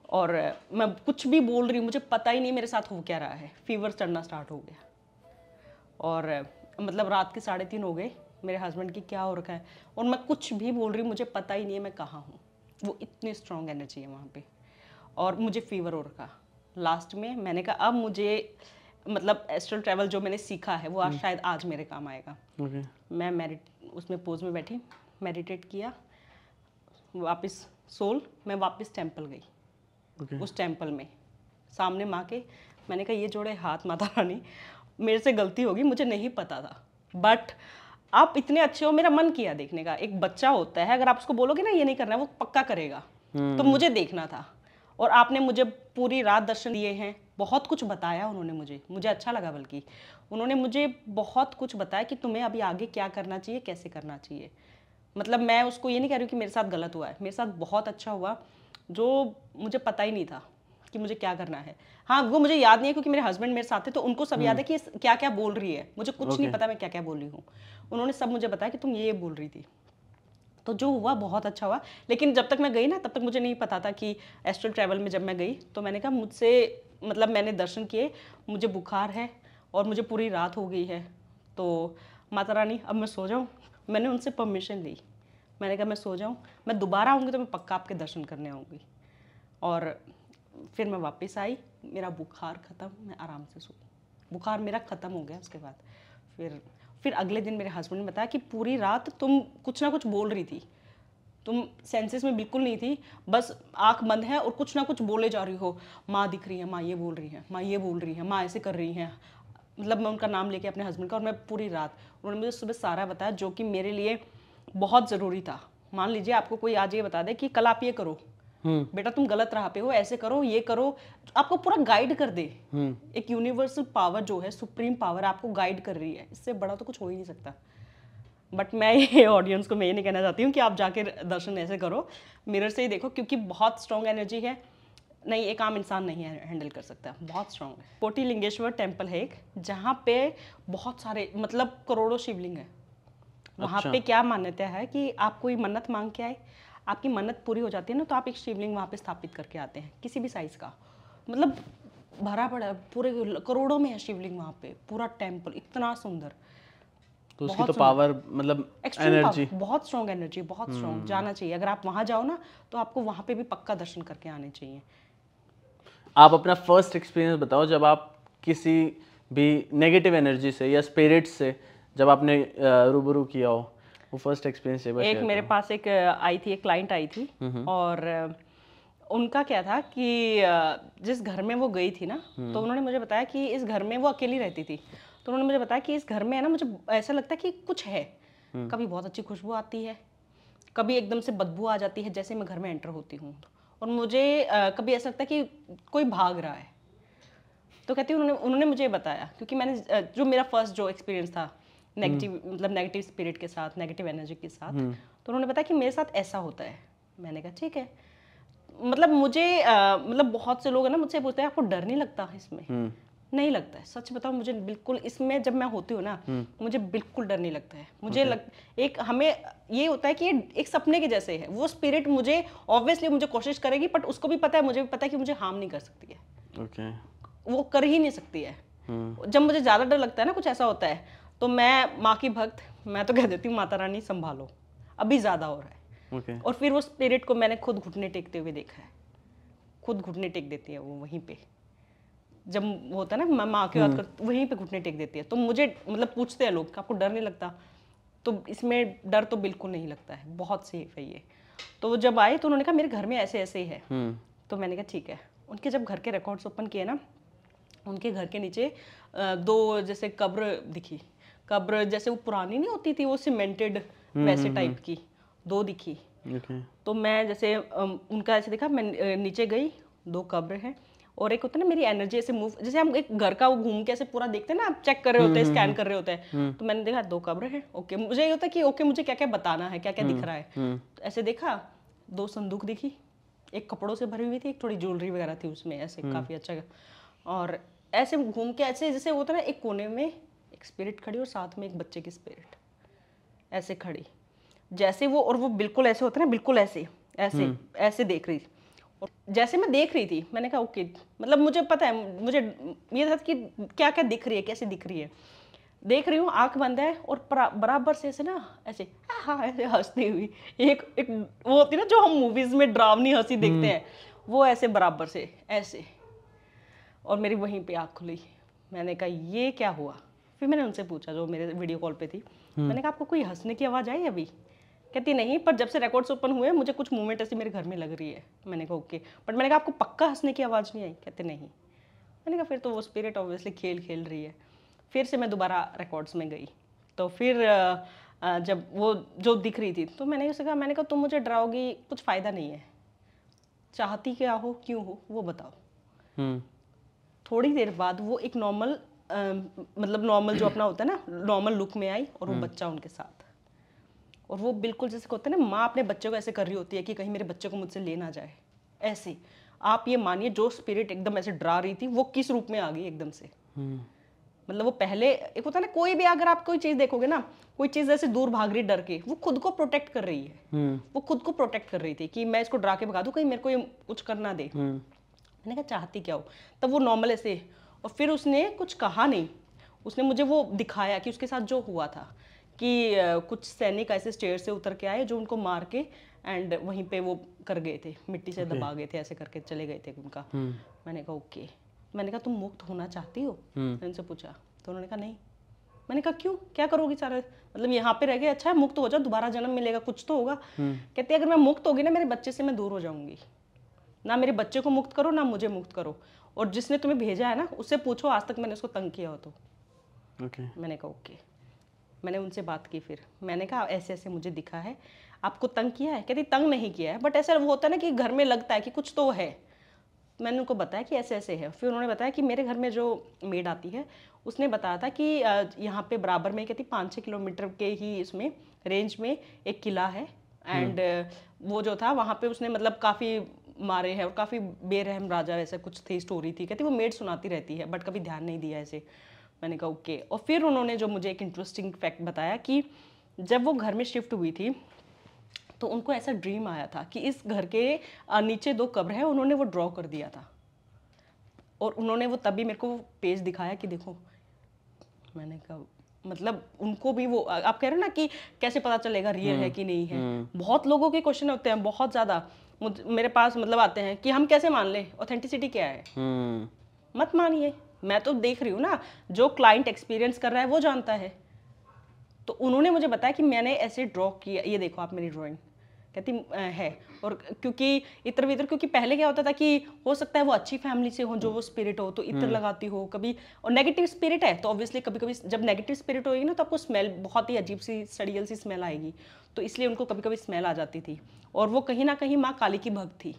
और मैं कुछ भी बोल रही हूँ, मुझे पता ही नहीं मेरे साथ हो क्या रहा है। फीवर चढ़ना स्टार्ट हो गया और मतलब रात के 3:30 हो गए। मेरे हस्बैंड की क्या हो रखा है, और मैं कुछ भी बोल रही हूँ, मुझे पता ही नहीं है मैं कहाँ हूँ। वो इतनी स्ट्रॉन्ग एनर्जी है वहाँ पे, और मुझे फीवर हो रखा। लास्ट में मैंने कहा अब मुझे मतलब एस्ट्रल ट्रैवल जो मैंने सीखा है वो शायद आज मेरे काम आएगा। मैं उसमें पोज में बैठी, मेडिटेट किया, वापस मैं वापस टेम्पल गई। उस टेम्पल में सामने माँ के मैंने कहा ये जोड़े हाथ माता रानी, मेरे से गलती होगी, मुझे नहीं पता था, बट आप इतने अच्छे हो, मेरा मन किया देखने का। एक बच्चा होता है, अगर आप उसको बोलोगे ना ये नहीं करना है, वो पक्का करेगा। तो मुझे देखना था, और आपने मुझे पूरी रात दर्शन दिए हैं, बहुत कुछ बताया उन्होंने मुझे अच्छा लगा। बल्कि उन्होंने मुझे बहुत कुछ बताया कि तुम्हें अभी आगे क्या करना चाहिए, कैसे करना चाहिए। मतलब मैं उसको ये नहीं कह रही हूँ कि मेरे साथ गलत हुआ है, मेरे साथ बहुत अच्छा हुआ, जो मुझे पता ही नहीं था कि मुझे क्या करना है। हाँ, वो मुझे याद नहीं है क्योंकि मेरे हस्बैंड मेरे साथ थे, तो उनको सब याद है कि क्या क्या बोल रही है। मुझे कुछ नहीं पता मैं क्या क्या बोल रही हूँ। उन्होंने सब मुझे बताया कि तुम ये बोल रही थी। तो जो हुआ बहुत अच्छा हुआ। लेकिन जब तक मैं गई ना, तब तक मुझे नहीं पता था कि एस्ट्रल ट्रैवल में जब मैं गई तो मैंने कहा मुझसे मतलब मैंने दर्शन किए, मुझे बुखार है और मुझे पूरी रात हो गई है, तो माता रानी अब मैं सो जाऊँ। मैंने उनसे परमिशन ली, मैंने कहा मैं सो जाऊँ, मैं दोबारा आऊँगी तो मैं पक्का आपके दर्शन करने आऊँगी। और फिर मैं वापस आई, मेरा बुखार ख़त्म, मैं आराम से सो, बुखार मेरा ख़त्म हो गया। उसके बाद फिर अगले दिन मेरे हस्बैंड ने बताया कि पूरी रात तुम कुछ ना कुछ बोल रही थी, तुम सेंसेस में बिल्कुल नहीं थी, बस आंख बंद है और कुछ ना कुछ बोले जा रही हो। माँ दिख रही है, माँ ये बोल रही है, माँ ये बोल रही है, माँ ऐसे कर रही हैं। मतलब मैं उनका नाम लेके अपने हस्बैंड का, और मैं पूरी रात, उन्होंने मुझे सुबह सारा बताया जो कि मेरे लिए बहुत ज़रूरी था। मान लीजिए आपको कोई आज ये बता दे कि कल आप ये करो, बेटा तुम गलत राह पे हो, ऐसे करो, ये करो, आपको पूरा गाइड कर दे। एक यूनिवर्सल पावर जो है, सुप्रीम पावर आपको गाइड कर रही है, इससे बड़ा तो कुछ हो ही नहीं सकता। बट मैं ये ऑडियंस को मैं ये नहीं कहना चाहती हूँ कि आप जाके दर्शन ऐसे करो, मिरर से ही देखो, क्योंकि बहुत स्ट्रॉन्ग एनर्जी है। नहीं, एक आम इंसान नहीं हैंडल कर सकता, बहुत स्ट्रॉन्ग है। कोटिलिंगेश्वर टेम्पल है एक, जहाँ पे बहुत सारे मतलब करोड़ों शिवलिंग है। वहाँ पे क्या मान्यता है कि आप कोई मन्नत मांग के आए, आपकी मन्नत पूरी हो जाती है ना, तो आप एक शिवलिंग वहाँ पे स्थापित करके आते हैं, किसी भी साइज का। मतलब भरा पड़ा है, पूरे करोड़ों में है शिवलिंग वहाँ पे, पूरा टेम्पल इतना सुंदर। तो उसकी तो पावर मतलब एनर्जी, बहुत स्ट्रॉन्ग एनर्जी, बहुत स्ट्रॉन्ग। जाना चाहिए, अगर आप वहाँ जाओ ना तो आपको वहाँ पे भी पक्का दर्शन करके आने चाहिए। आप अपना फर्स्ट एक्सपीरियंस बताओ, जब आप किसी भी नेगेटिव एनर्जी से या स्पिरिट से जब आपने रूबरू किया हो, वो फर्स्ट एक्सपीरियंस है। एक मेरे पास एक आई थी, एक क्लाइंट आई थी, और उनका क्या था कि जिस घर में वो गई थी ना, तो उन्होंने मुझे बताया कि इस घर में वो अकेली रहती थी। तो उन्होंने मुझे बताया कि इस घर में है ना, मुझे ऐसा लगता है कि कुछ है। कभी बहुत अच्छी खुशबू आती है, कभी एकदम से बदबू आ जाती है जैसे मैं घर में एंटर होती हूँ, और मुझे कभी ऐसा लगता है कि कोई भाग रहा है। तो कहती है उन्होंने मुझे बताया, क्योंकि मैंने जो मेरा फर्स्ट जो एक्सपीरियंस था नेगेटिव, मतलब नेगेटिव स्पिरिट के साथ, नेगेटिव एनर्जी के साथ, तो उन्होंने बताया कि मेरे साथ ऐसा होता है। मैंने कहा ठीक है। मतलब मुझे मतलब बहुत से लोग है ना मुझसे पूछते हैं आपको डर नहीं लगता इसमें? नहीं लगता है, सच बताऊं, मुझे बिल्कुल इसमें जब मैं होती हूँ ना, मुझे बिल्कुल डर नहीं लगता है। मुझे एक हमें ये होता है कि ये एक सपने के जैसे है। वो स्पिरिट मुझे ऑब्वियसली मुझे कोशिश करेगी, बट उसको भी पता है, मुझे भी पता है कि मुझे हार्म नहीं कर सकती है। वो कर ही नहीं सकती है। जब मुझे ज़्यादा डर लगता है ना, कुछ ऐसा होता है, तो मैं माँ की भक्त, मैं तो कह देती हूँ माता रानी संभालो, अभी ज़्यादा हो रहा है। और फिर वो स्पिरिट को मैंने खुद घुटने टेकते हुए देखा है, खुद घुटने टेक देती है वो वहीं पे। जब होता है ना माँ की बात कर, वहीं पे घुटने टेक देती है। तो मुझे मतलब पूछते हैं लोग आपको डर नहीं लगता, तो इसमें डर तो बिल्कुल नहीं लगता है, बहुत सेफ है ये। तो वो जब आए तो उन्होंने कहा मेरे घर में ऐसे ऐसे ही है। तो मैंने कहा ठीक है। उनके जब घर के रिकॉर्ड्स ओपन किए ना, उनके घर के नीचे 2 जैसे कब्र दिखी। कब्र जैसे वो पुरानी नहीं होती थी, वो सीमेंटेड वैसे टाइप की 2 दिखी। तो मैं जैसे उनका ऐसे देखा, मैं नीचे गई, 2 कब्र हैं, और एक होता है ना मेरी एनर्जी ऐसे मूव, जैसे हम एक घर का वो घूम के ऐसे पूरा देखते हैं ना, आप चेक कर रहे होते हैं, स्कैन कर रहे होते हैं। तो मैंने देखा 2 कब्र हैं। ओके, मुझे ये होता है कि ओके मुझे क्या क्या बताना है, क्या क्या दिख रहा है। तो ऐसे देखा, 2 संदूक दिखी, एक कपड़ों से भरी हुई थी, एक थोड़ी ज्वेलरी वगैरह थी उसमें, ऐसे काफी अच्छा। और ऐसे घूम के ऐसे जैसे होता है ना, एक कोने में एक स्पिरिट खड़ी और साथ में एक बच्चे की स्पिरिट। ऐसे खड़ी, जैसे वो, और वो बिल्कुल ऐसे होते हैं ना, बिल्कुल ऐसे ऐसे ऐसे देख रही थी। और जैसे मैं देख रही थी, मैंने कहा ओके, मतलब मुझे पता है, मुझे ये था कि क्या क्या दिख रही है, कैसे दिख रही है। देख रही हूँ, आंख बंद है, और बराबर से ऐसे ना, ऐसे हाँ ऐसे हंसती हुई, एक एक वो होती है ना जो हम मूवीज में डरावनी हंसी देखते हैं, वो ऐसे बराबर से ऐसे। और मेरी वहीं पे आँख खुली। मैंने कहा ये क्या हुआ। फिर मैंने उनसे पूछा जो मेरे वीडियो कॉल पे थी, मैंने कहा आपको कोई हंसने की आवाज़ आई अभी। कहती नहीं, पर जब से रिकॉर्ड्स ओपन हुए मुझे कुछ मूवमेंट ऐसी मेरे घर में लग रही है। मैंने कहा ओके, बट मैंने कहा आपको पक्का हंसने की आवाज़ नहीं आई। कहते नहीं। मैंने कहा फिर तो वो स्पिरिट ऑब्वियसली खेल खेल रही है। फिर से मैं दोबारा रिकॉर्ड्स में गई, तो फिर जब वो जो दिख रही थी, तो मैंने उसे कहा, मैंने कहा तुम मुझे डराओगी, कुछ फ़ायदा नहीं है, चाहती क्या हो, क्यों हो, वो बताओ। थोड़ी देर बाद वो एक नॉर्मल मतलब नॉर्मल जो अपना होता है ना, नॉर्मल लुक में आई, और वो बच्चा उनके साथ। और वो बिल्कुल जैसे होता है ना, माँ अपने बच्चे को ऐसे कर रही होती है कि कहीं मेरे बच्चे को मुझसे ले ना जाए, ऐसे। आप ये मानिए जो स्पिरिट एकदम ऐसे डरा रही थी, वो किस रूप में आ गई एकदम से। मतलब वो पहले एक होता है ना, कोई भी अगर आप कोई चीज़ देखोगे ना, कोई चीज़ ऐसे दूर भाग रही डर के, वो खुद को प्रोटेक्ट कर रही है। वो खुद को प्रोटेक्ट कर रही थी कि मैं इसको डरा के भगा दूँ, कहीं मेरे को ये कुछ कर ना दे। मैंने कहा चाहती क्या हो। तब वो नॉर्मल ऐसे, और फिर उसने कुछ कहा नहीं, उसने मुझे वो दिखाया कि उसके साथ जो हुआ था, कि कुछ सैनिक ऐसे स्टेयर से उतर के आए जो उनको मार के एंड वहीं पे वो कर गए थे, मिट्टी से दबा गए थे, ऐसे करके चले गए थे उनका। मैंने कहा ओके। मैंने कहा तुम मुक्त होना चाहती हो, मैंने उनसे पूछा, तो उन्होंने कहा नहीं। मैंने कहा क्यों, क्या करोगी सारा, मतलब यहाँ पे रह गए, अच्छा है मुक्त हो जाओ, दोबारा जन्म मिलेगा, कुछ तो होगा। कहते अगर मैं मुक्त होगी ना, मेरे बच्चे से मैं दूर हो जाऊंगी, ना मेरे बच्चे को मुक्त करो, ना मुझे मुक्त करो, और जिसने तुम्हें भेजा है ना, उससे पूछो आज तक मैंने उसको तंग किया हो तो। मैंने कहा ओके। मैंने उनसे बात की, फिर मैंने कहा ऐसे ऐसे मुझे दिखा है, आपको तंग किया है। कहती तंग नहीं किया है, बट ऐसा वो होता है ना कि घर में लगता है कि कुछ तो है। मैंने उनको बताया कि ऐसे ऐसे है। फिर उन्होंने बताया कि मेरे घर में जो मेड आती है, उसने बताया था कि यहाँ पे बराबर में, कहती 5-6 किलोमीटर के ही इसमें रेंज में एक किला है, एंड वो जो था वहाँ पे उसने मतलब काफ़ी मारे हैं, और काफ़ी बेरहम राजा ऐसा कुछ थी, स्टोरी थी। कहती वो मेड सुनाती रहती है, बट कभी ध्यान नहीं दिया ऐसे। मैंने कहा ओके। और फिर उन्होंने जो मुझे एक इंटरेस्टिंग फैक्ट बताया कि जब वो घर में शिफ्ट हुई थी, तो उनको ऐसा ड्रीम आया था कि इस घर के नीचे 2 कब्र है, उन्होंने वो ड्रॉ कर दिया था, और उन्होंने वो तभी मेरे को पेज दिखाया कि देखो। मैंने कहा मतलब उनको भी वो, आप कह रहे हो ना कि कैसे पता चलेगा रियल है कि नहीं है। बहुत लोगों के क्वेश्चन होते हैं, बहुत ज़्यादा मेरे पास मतलब आते हैं कि हम कैसे मान लें, ऑथेंटिसिटी क्या है। मत मानिए, मैं तो देख रही हूँ ना, जो क्लाइंट एक्सपीरियंस कर रहा है वो जानता है। तो उन्होंने मुझे बताया कि मैंने ऐसे ड्रॉ किया, ये देखो आप मेरी ड्राइंग। कहती है, और क्योंकि इतर वितर, क्योंकि पहले क्या होता था कि हो सकता है वो अच्छी फैमिली से हो, जो वो स्पिरिट हो, तो इतर लगाती हो कभी, और नेगेटिव स्पिरिट है तो ऑब्वियसली कभी कभी जब नेगेटिव स्पिरिट होगी ना, तो आपको स्मेल बहुत ही अजीब सी सड़ियल सी स्मेल आएगी, तो इसलिए उनको कभी कभी स्मेल आ जाती थी। और वो कहीं ना कहीं माँ काली की भक्त थी।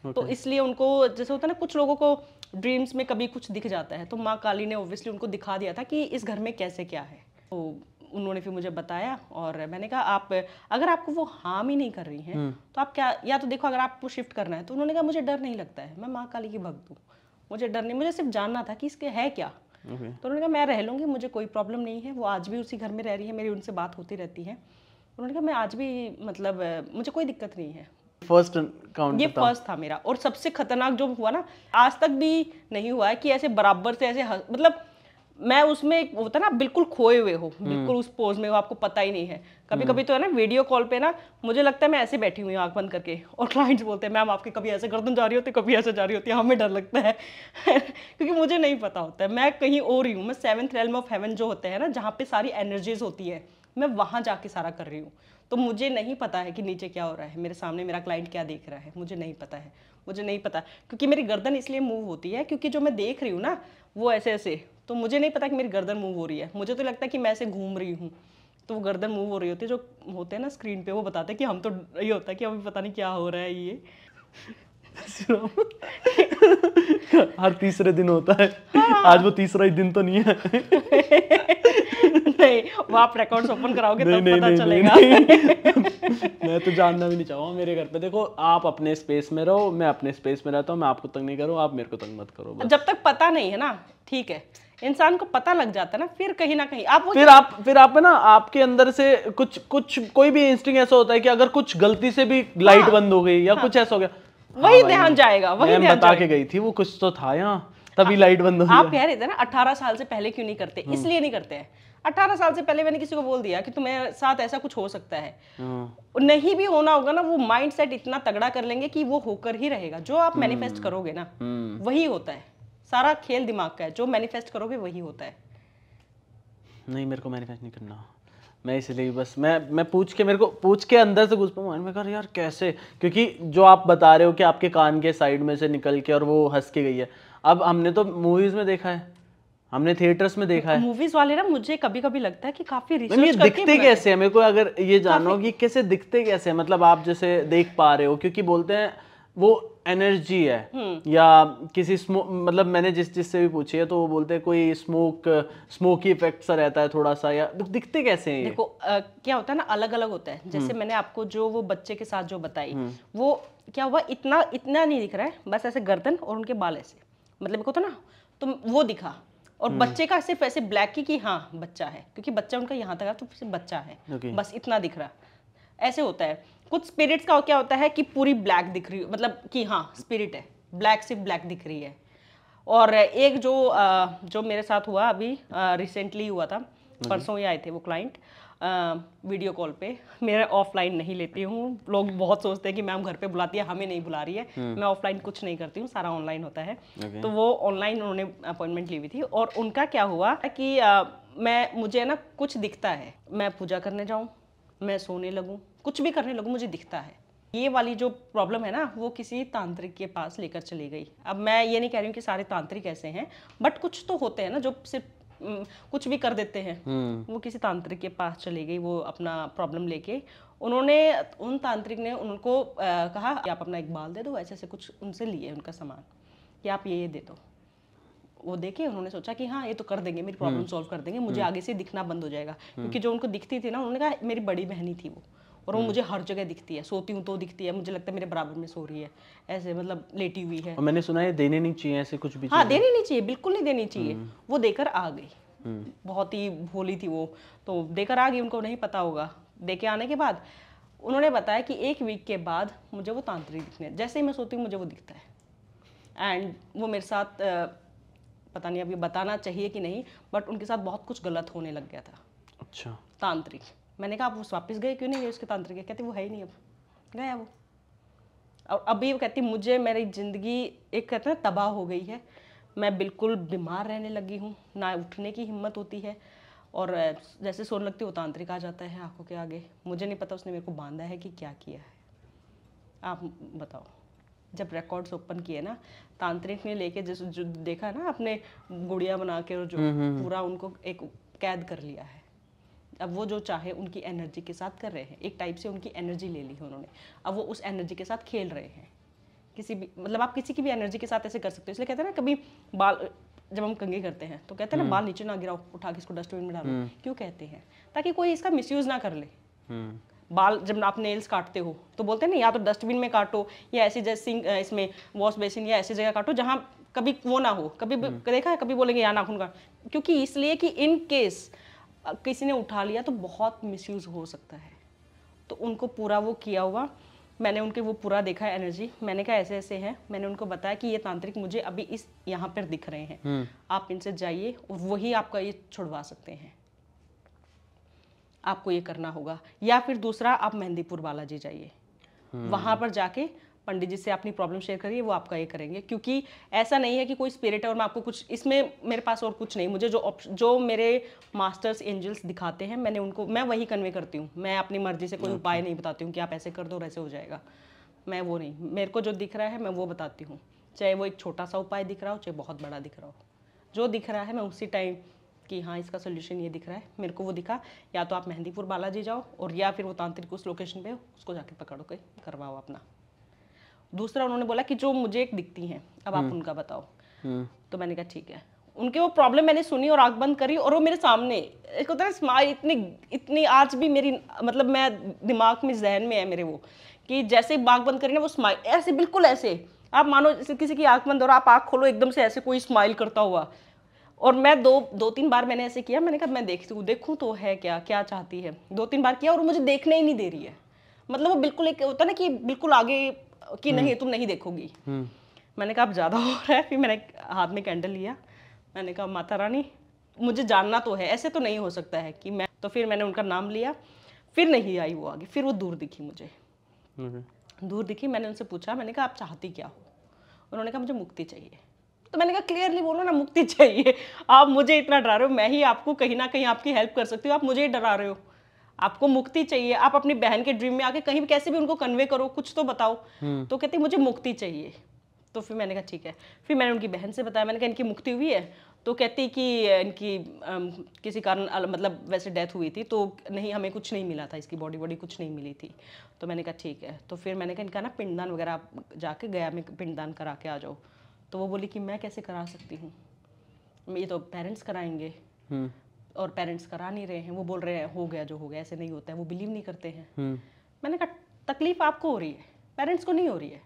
तो इसलिए उनको जैसे होता है ना, कुछ लोगों को ड्रीम्स में कभी कुछ दिख जाता है, तो माँ काली ने ऑब्वियसली उनको दिखा दिया था कि इस घर में कैसे क्या है। तो उन्होंने फिर मुझे बताया, और मैंने कहा आप अगर आपको वो हार्म ही नहीं कर रही हैं, तो आप क्या, या तो देखो अगर आपको शिफ्ट करना है। तो उन्होंने कहा मुझे डर नहीं लगता है, मैं माँ काली की भक्त हूँ, मुझे डर नहीं, मुझे सिर्फ जानना था कि इसके है क्या। तो उन्होंने कहा मैं रह लूँगी, मुझे कोई प्रॉब्लम नहीं है। वो आज भी उसी घर में रह रही है, मेरी उनसे बात होती रहती है। उन्होंने कहा मैं आज भी मतलब मुझे कोई दिक्कत नहीं है। फर्स्ट काउंट ये फर्स्ट था मेरा, और सबसे खतरनाक जो हुआ ना, आज तक भी नहीं हुआ है कि ऐसे बराबर से ऐसे मतलब मैं उसमें एक होता ना, बिल्कुल खोए हुए हो, बिल्कुल उस पोज में हो, आपको पता ही नहीं है। कभी कभी तो है ना वीडियो कॉल पे ना, मुझे लगता है मैं ऐसे बैठी हुई हूँ आंख बंद करके, और क्लाइंट्स बोलते हैं मैम आपकी कभी ऐसे गर्दन जा रही होती है, कभी ऐसे जा रही होती है, हमें डर लगता है क्योंकि मुझे नहीं पता होता है, मैं कहीं और ही हूँ। मैं 7th realm ऑफ हेवन जो होते हैं ना, जहाँ पे सारी एनर्जीज होती है, मैं वहाँ जाके सारा कर रही हूँ। तो मुझे नहीं पता है कि नीचे क्या हो रहा है, मेरे सामने मेरा क्लाइंट क्या देख रहा है, मुझे नहीं पता है। मुझे नहीं पता क्योंकि मेरी गर्दन इसलिए मूव होती है क्योंकि जो मैं देख रही हूँ ना वो ऐसे ऐसे, तो मुझे नहीं पता कि मेरी गर्दन मूव हो रही है। मुझे तो लगता है कि मैं ऐसे घूम रही हूँ, तो वो गर्दन मूव हो रही होती है। जो होते हैं ना स्क्रीन पे, वो बताते हैं कि हम तो, ये होता है कि अभी पता नहीं क्या हो रहा है ये हर तीसरे दिन होता है। आज वो तीसरा ही दिन तो नहीं है नहीं, वो आप रिकॉर्ड्स ओपन कराओगे तब पता चलेगा। मैं तो जानना भी नहीं चाहूँगा। मेरे घर पे देखो, आप अपने स्पेस में रहो, मैं अपने स्पेस में रहता हूँ, मैं आपको तंग नहीं करूँ, आप मेरे को तंग मत करो बस। जब तक पता नहीं है ना, ठीक है। इंसान को पता लग जाता है ना, फिर कहीं ना कहीं आप वो फिर आप है ना, आपके अंदर से कुछ कोई भी इंस्टिंक्ट ऐसा होता है कि अगर कुछ गलती से भी लाइट बंद हो गई या कुछ ऐसा हो गया, वही ध्यान जाएगा, वही ध्यान बता के गई थी वो कुछ तो था यहाँ, तभी लाइट बंद हो आप कह रहे थे ना 18 साल से पहले क्यों नहीं करते, इसलिए नहीं करते हैं। 18 साल से पहले मैंने किसी को बोल दिया कि तुम्हारे साथ ऐसा कुछ हो सकता है, नहीं भी होना होगा ना, वो माइंड सेट इतना तगड़ा कर लेंगे कि वो होकर ही रहेगा। जो आप मैनिफेस्ट करोगे ना वही होता है, सारा खेल दिमाग का है, जो मैनिफेस्ट करोगे वही होता है। नहीं, मेरे को मैनिफेस्ट नहीं करना, मैं इसलिए बस मैं मेरे को पूछ के अंदर से घुस पाऊँ, मैं कहा यार कैसे, क्योंकि जो आप बता रहे हो कि आपके कान के साइड में से निकल के और वो हंस के गई है, अब हमने तो मूवीज में देखा है, हमने थिएटर्स में देखा है। मूवीज वाले ना मुझे कभी कभी लगता है कि काफी रिसर्च करके दिखते कैसे है, मेरे को अगर ये जानना कि कैसे दिखते कैसे है, मतलब आप जैसे देख पा रहे हो, क्योंकि बोलते हैं वो एनर्जी है या किसी मतलब मैंने जिससे भी पूछी है तो वो बोलते हैं कोई स्मोकी इफेक्ट सा रहता है थोड़ा सा, या दिखते कैसे हैं ये? देखो क्या होता है ना, अलग अलग होता है। जैसे मैंने आपको जो वो बच्चे के साथ जो बताई, वो क्या हुआ, इतना नहीं दिख रहा है, बस ऐसे गर्दन और उनके बाल ऐसे, मतलब मेरे को तो ना तो वो दिखा, और बच्चे का सिर्फ ऐसे ब्लैक की कि हाँ बच्चा है, क्योंकि बच्चा उनका यहाँ तक है तो सिर्फ बच्चा है, बस इतना दिख रहा। ऐसे होता है। कुछ स्पिरिट्स का क्या होता है कि पूरी ब्लैक दिख रही है, मतलब कि हाँ स्पिरिट है, ब्लैक सिर्फ ब्लैक दिख रही है। और एक जो मेरे साथ हुआ अभी रिसेंटली हुआ था, परसों ही आए थे वो क्लाइंट वीडियो कॉल पे, मेरा ऑफलाइन नहीं लेती हूँ। लोग बहुत सोचते हैं कि मैम घर पे बुलाती है, हमें नहीं बुला रही है। मैं ऑफलाइन कुछ नहीं करती हूँ, सारा ऑनलाइन होता है। तो वो ऑनलाइन उन्होंने अपॉइंटमेंट ली हुई थी, और उनका क्या हुआ कि मुझे ना कुछ दिखता है, मैं पूजा करने जाऊँ, मैं सोने लगूँ, कुछ भी करने लगूँ, मुझे दिखता है। ये वाली जो प्रॉब्लम है ना, वो किसी तांत्रिक के पास लेकर चली गई। अब मैं ये नहीं कह रही हूँ कि सारे तांत्रिक ऐसे हैं, बट कुछ तो होते हैं ना जो सिर्फ कुछ भी कर देते हैं। वो किसी तांत्रिक के पास चली गई, वो अपना प्रॉब्लम लेके। उन तांत्रिक ने उनको कहा कि आप अपना एक बाल दे दो, ऐसे ऐसे कुछ उनसे लिए उनका सामान कि आप ये दे दो। वो देखे, उन्होंने सोचा कि हाँ ये तो कर देंगे, मेरी प्रॉब्लम सॉल्व कर देंगे, मुझे आगे से दिखना बंद हो जाएगा। क्योंकि जो उनको दिखती थी ना, उन्होंने कहा मेरी बड़ी बहनी थी वो, और वो मुझे हर जगह दिखती है, सोती हूँ तो दिखती है, मुझे लगता है मेरे बराबर में सो रही है, ऐसे मतलब लेटी हुई है। और मैंने सुना है देने नहीं चाहिए ऐसे कुछ भी। हाँ देनी नहीं चाहिए, बिल्कुल नहीं देनी चाहिए। वो देकर आ गई, बहुत ही भोली थी वो, तो देकर आ गई, उनको नहीं पता होगा। देके आने के बाद उन्होंने बताया कि 1 वीक के बाद मुझे वो तांत्रिक दिखने, जैसे ही मैं सोती हूँ मुझे वो दिखता है। एंड वो मेरे साथ पता नहीं अब ये बताना चाहिए कि नहीं, बट उनके साथ बहुत कुछ गलत होने लग गया था। अच्छा। तांत्रिक, मैंने कहा आप वो वापस गए क्यों नहीं गए उसके तांत्रिक के? कहते वो है ही नहीं, अब गया वो। और अभी वो कहती मुझे मेरी ज़िंदगी एक कहते हैं तबाह हो गई है, मैं बिल्कुल बीमार रहने लगी हूँ, ना उठने की हिम्मत होती है, और जैसे सोने लगती वो तांत्रिक आ जाता है आंखों के आगे। मुझे नहीं पता उसने मेरे को बांधा है कि क्या किया है, आप बताओ। जब रिकॉर्ड्स ओपन किए ना, तांत्रिक ने लेके जैसे जो देखा ना अपने गुड़िया बना के, और जो पूरा उनको एक कैद कर लिया है। अब वो जो चाहे उनकी एनर्जी के साथ कर रहे हैं, एक टाइप से उनकी एनर्जी ले ली है उन्होंने, अब वो उस एनर्जी के साथ खेल रहे हैं। किसी भी मतलब आप किसी की भी एनर्जी के साथ ऐसे कर सकते हो। इसलिए कहते हैं ना, कभी बाल जब हम कंघी करते हैं तो कहते हैं ना बाल नीचे ना गिराओ, उठा के इसको डस्टबिन में डालो। क्यों कहते हैं? ताकि कोई इसका मिसयूज ना कर ले। बाल जब आप नेल्स काटते हो तो बोलते हैं ना, या तो डस्टबिन में काटो, या ऐसी जैसे इसमें वॉश बेसिन या ऐसी जगह काटो जहाँ कभी वो ना हो। कभी देखा है, कभी बोलेंगे यहाँ नाखून काट, क्योंकि इसलिए कि इन केस किसी ने उठा लिया तो बहुत मिसयूज हो सकता है। तो उनको पूरा वो किया हुआ, मैंने उनके वो पूरा देखा है एनर्जी। मैंने कहा ऐसे ऐसे हैं, मैंने उनको बताया कि ये तांत्रिक मुझे अभी इस यहाँ पर दिख रहे हैं, आप इनसे जाइए और वही आपका ये छुड़वा सकते हैं, आपको ये करना होगा। या फिर दूसरा, आप मेहंदीपुर बालाजी जाइए, वहां पर जाके पंडित जी से अपनी प्रॉब्लम शेयर करिए, वो आपका ये करेंगे। क्योंकि ऐसा नहीं है कि कोई स्पिरिट है और मैं आपको कुछ, इसमें मेरे पास और कुछ नहीं, मुझे जो मेरे मास्टर्स एंजल्स दिखाते हैं मैं वही कन्वे करती हूँ। मैं अपनी मर्जी से कोई उपाय नहीं बताती हूँ कि आप ऐसे कर दो और ऐसे हो जाएगा, मैं वो नहीं। मेरे को जो दिख रहा है मैं वो बताती हूँ, चाहे वो एक छोटा सा उपाय दिख रहा हो, चाहे बहुत बड़ा दिख रहा हो। जो दिख रहा है मैं उसी टाइम कि हाँ इसका सोल्यूशन ये दिख रहा है, मेरे को वो दिखा, या तो आप मेहंदीपुर बालाजी जाओ, और या फिर वो तांत्रिक उस लोकेशन पे हो, उसको जाके पकड़ो के करवाओ अपना। दूसरा उन्होंने बोला कि जो मुझे एक दिखती हैं, अब आप उनका बताओ। तो मैंने कहा ठीक है। उनके वो प्रॉब्लम मैंने सुनी और आंख बंद करी, और वो मेरे सामने एक होता है स्माइल, इतनी आज भी मेरी मतलब मैं दिमाग में जहन में है मेरे वो, कि जैसे आंख बंद करी ना वो स्माइल ऐसे, बिल्कुल ऐसे आप मानो जैसे किसी की आंख बंद और आप आंख खोलो एकदम से ऐसे कोई स्माइल करता हुआ, और मैं दो तीन बार मैंने ऐसे किया, मैंने कहा मैं देखूं तो है क्या चाहती है। 2-3 बार किया और मुझे देखने ही नहीं दे रही है। मतलब वो बिल्कुल एक होता ना कि बिल्कुल आगे कि नहीं तुम नहीं देखोगी। मैंने कहा अब ज़्यादा हो रहा है। फिर मैंने हाथ में कैंडल लिया, मैंने कहा माता रानी मुझे जानना तो है, ऐसे तो नहीं हो सकता है कि मैं, तो फिर मैंने उनका नाम लिया। फिर नहीं आई वो आगे, फिर वो दूर दिखी मुझे। दूर दिखी, मैंने उनसे पूछा, मैंने कहा आप चाहती क्या हो? उन्होंने कहा मुझे मुक्ति चाहिए। तो मैंने कहा क्लियरली बोलो ना मुक्ति चाहिए। आप मुझे इतना डरा रहे हो, मैं ही आपको कहीं ना कहीं आपकी हेल्प कर सकती हूँ, आप मुझे ही डरा रहे हो। आपको मुक्ति चाहिए, आप अपनी बहन के ड्रीम में आके कहीं भी कैसे भी उनको कन्वे करो, कुछ तो बताओ। तो कहती मुझे मुक्ति चाहिए। तो फिर मैंने कहा ठीक है। फिर मैंने उनकी बहन से बताया, मैंने कहा इनकी मुक्ति हुई है। तो कहती कि इनकी किसी कारण मतलब वैसे डेथ हुई थी, तो नहीं हमें कुछ नहीं मिला था, इसकी बॉडी कुछ नहीं मिली थी। तो मैंने कहा ठीक है। तो फिर मैंने कहा इनका ना पिंडदान वगैरह आप जाके गया में पिंडदान करा के आ जाओ। तो वो बोली कि मैं कैसे करा सकती हूँ, ये तो पेरेंट्स कराएंगे। और पेरेंट्स करा नहीं रहे हैं, वो बोल रहे हैं हो गया जो हो गया, ऐसे नहीं होता है, वो बिलीव नहीं करते हैं। मैंने कहा तकलीफ आपको हो रही है, पेरेंट्स को नहीं हो रही है।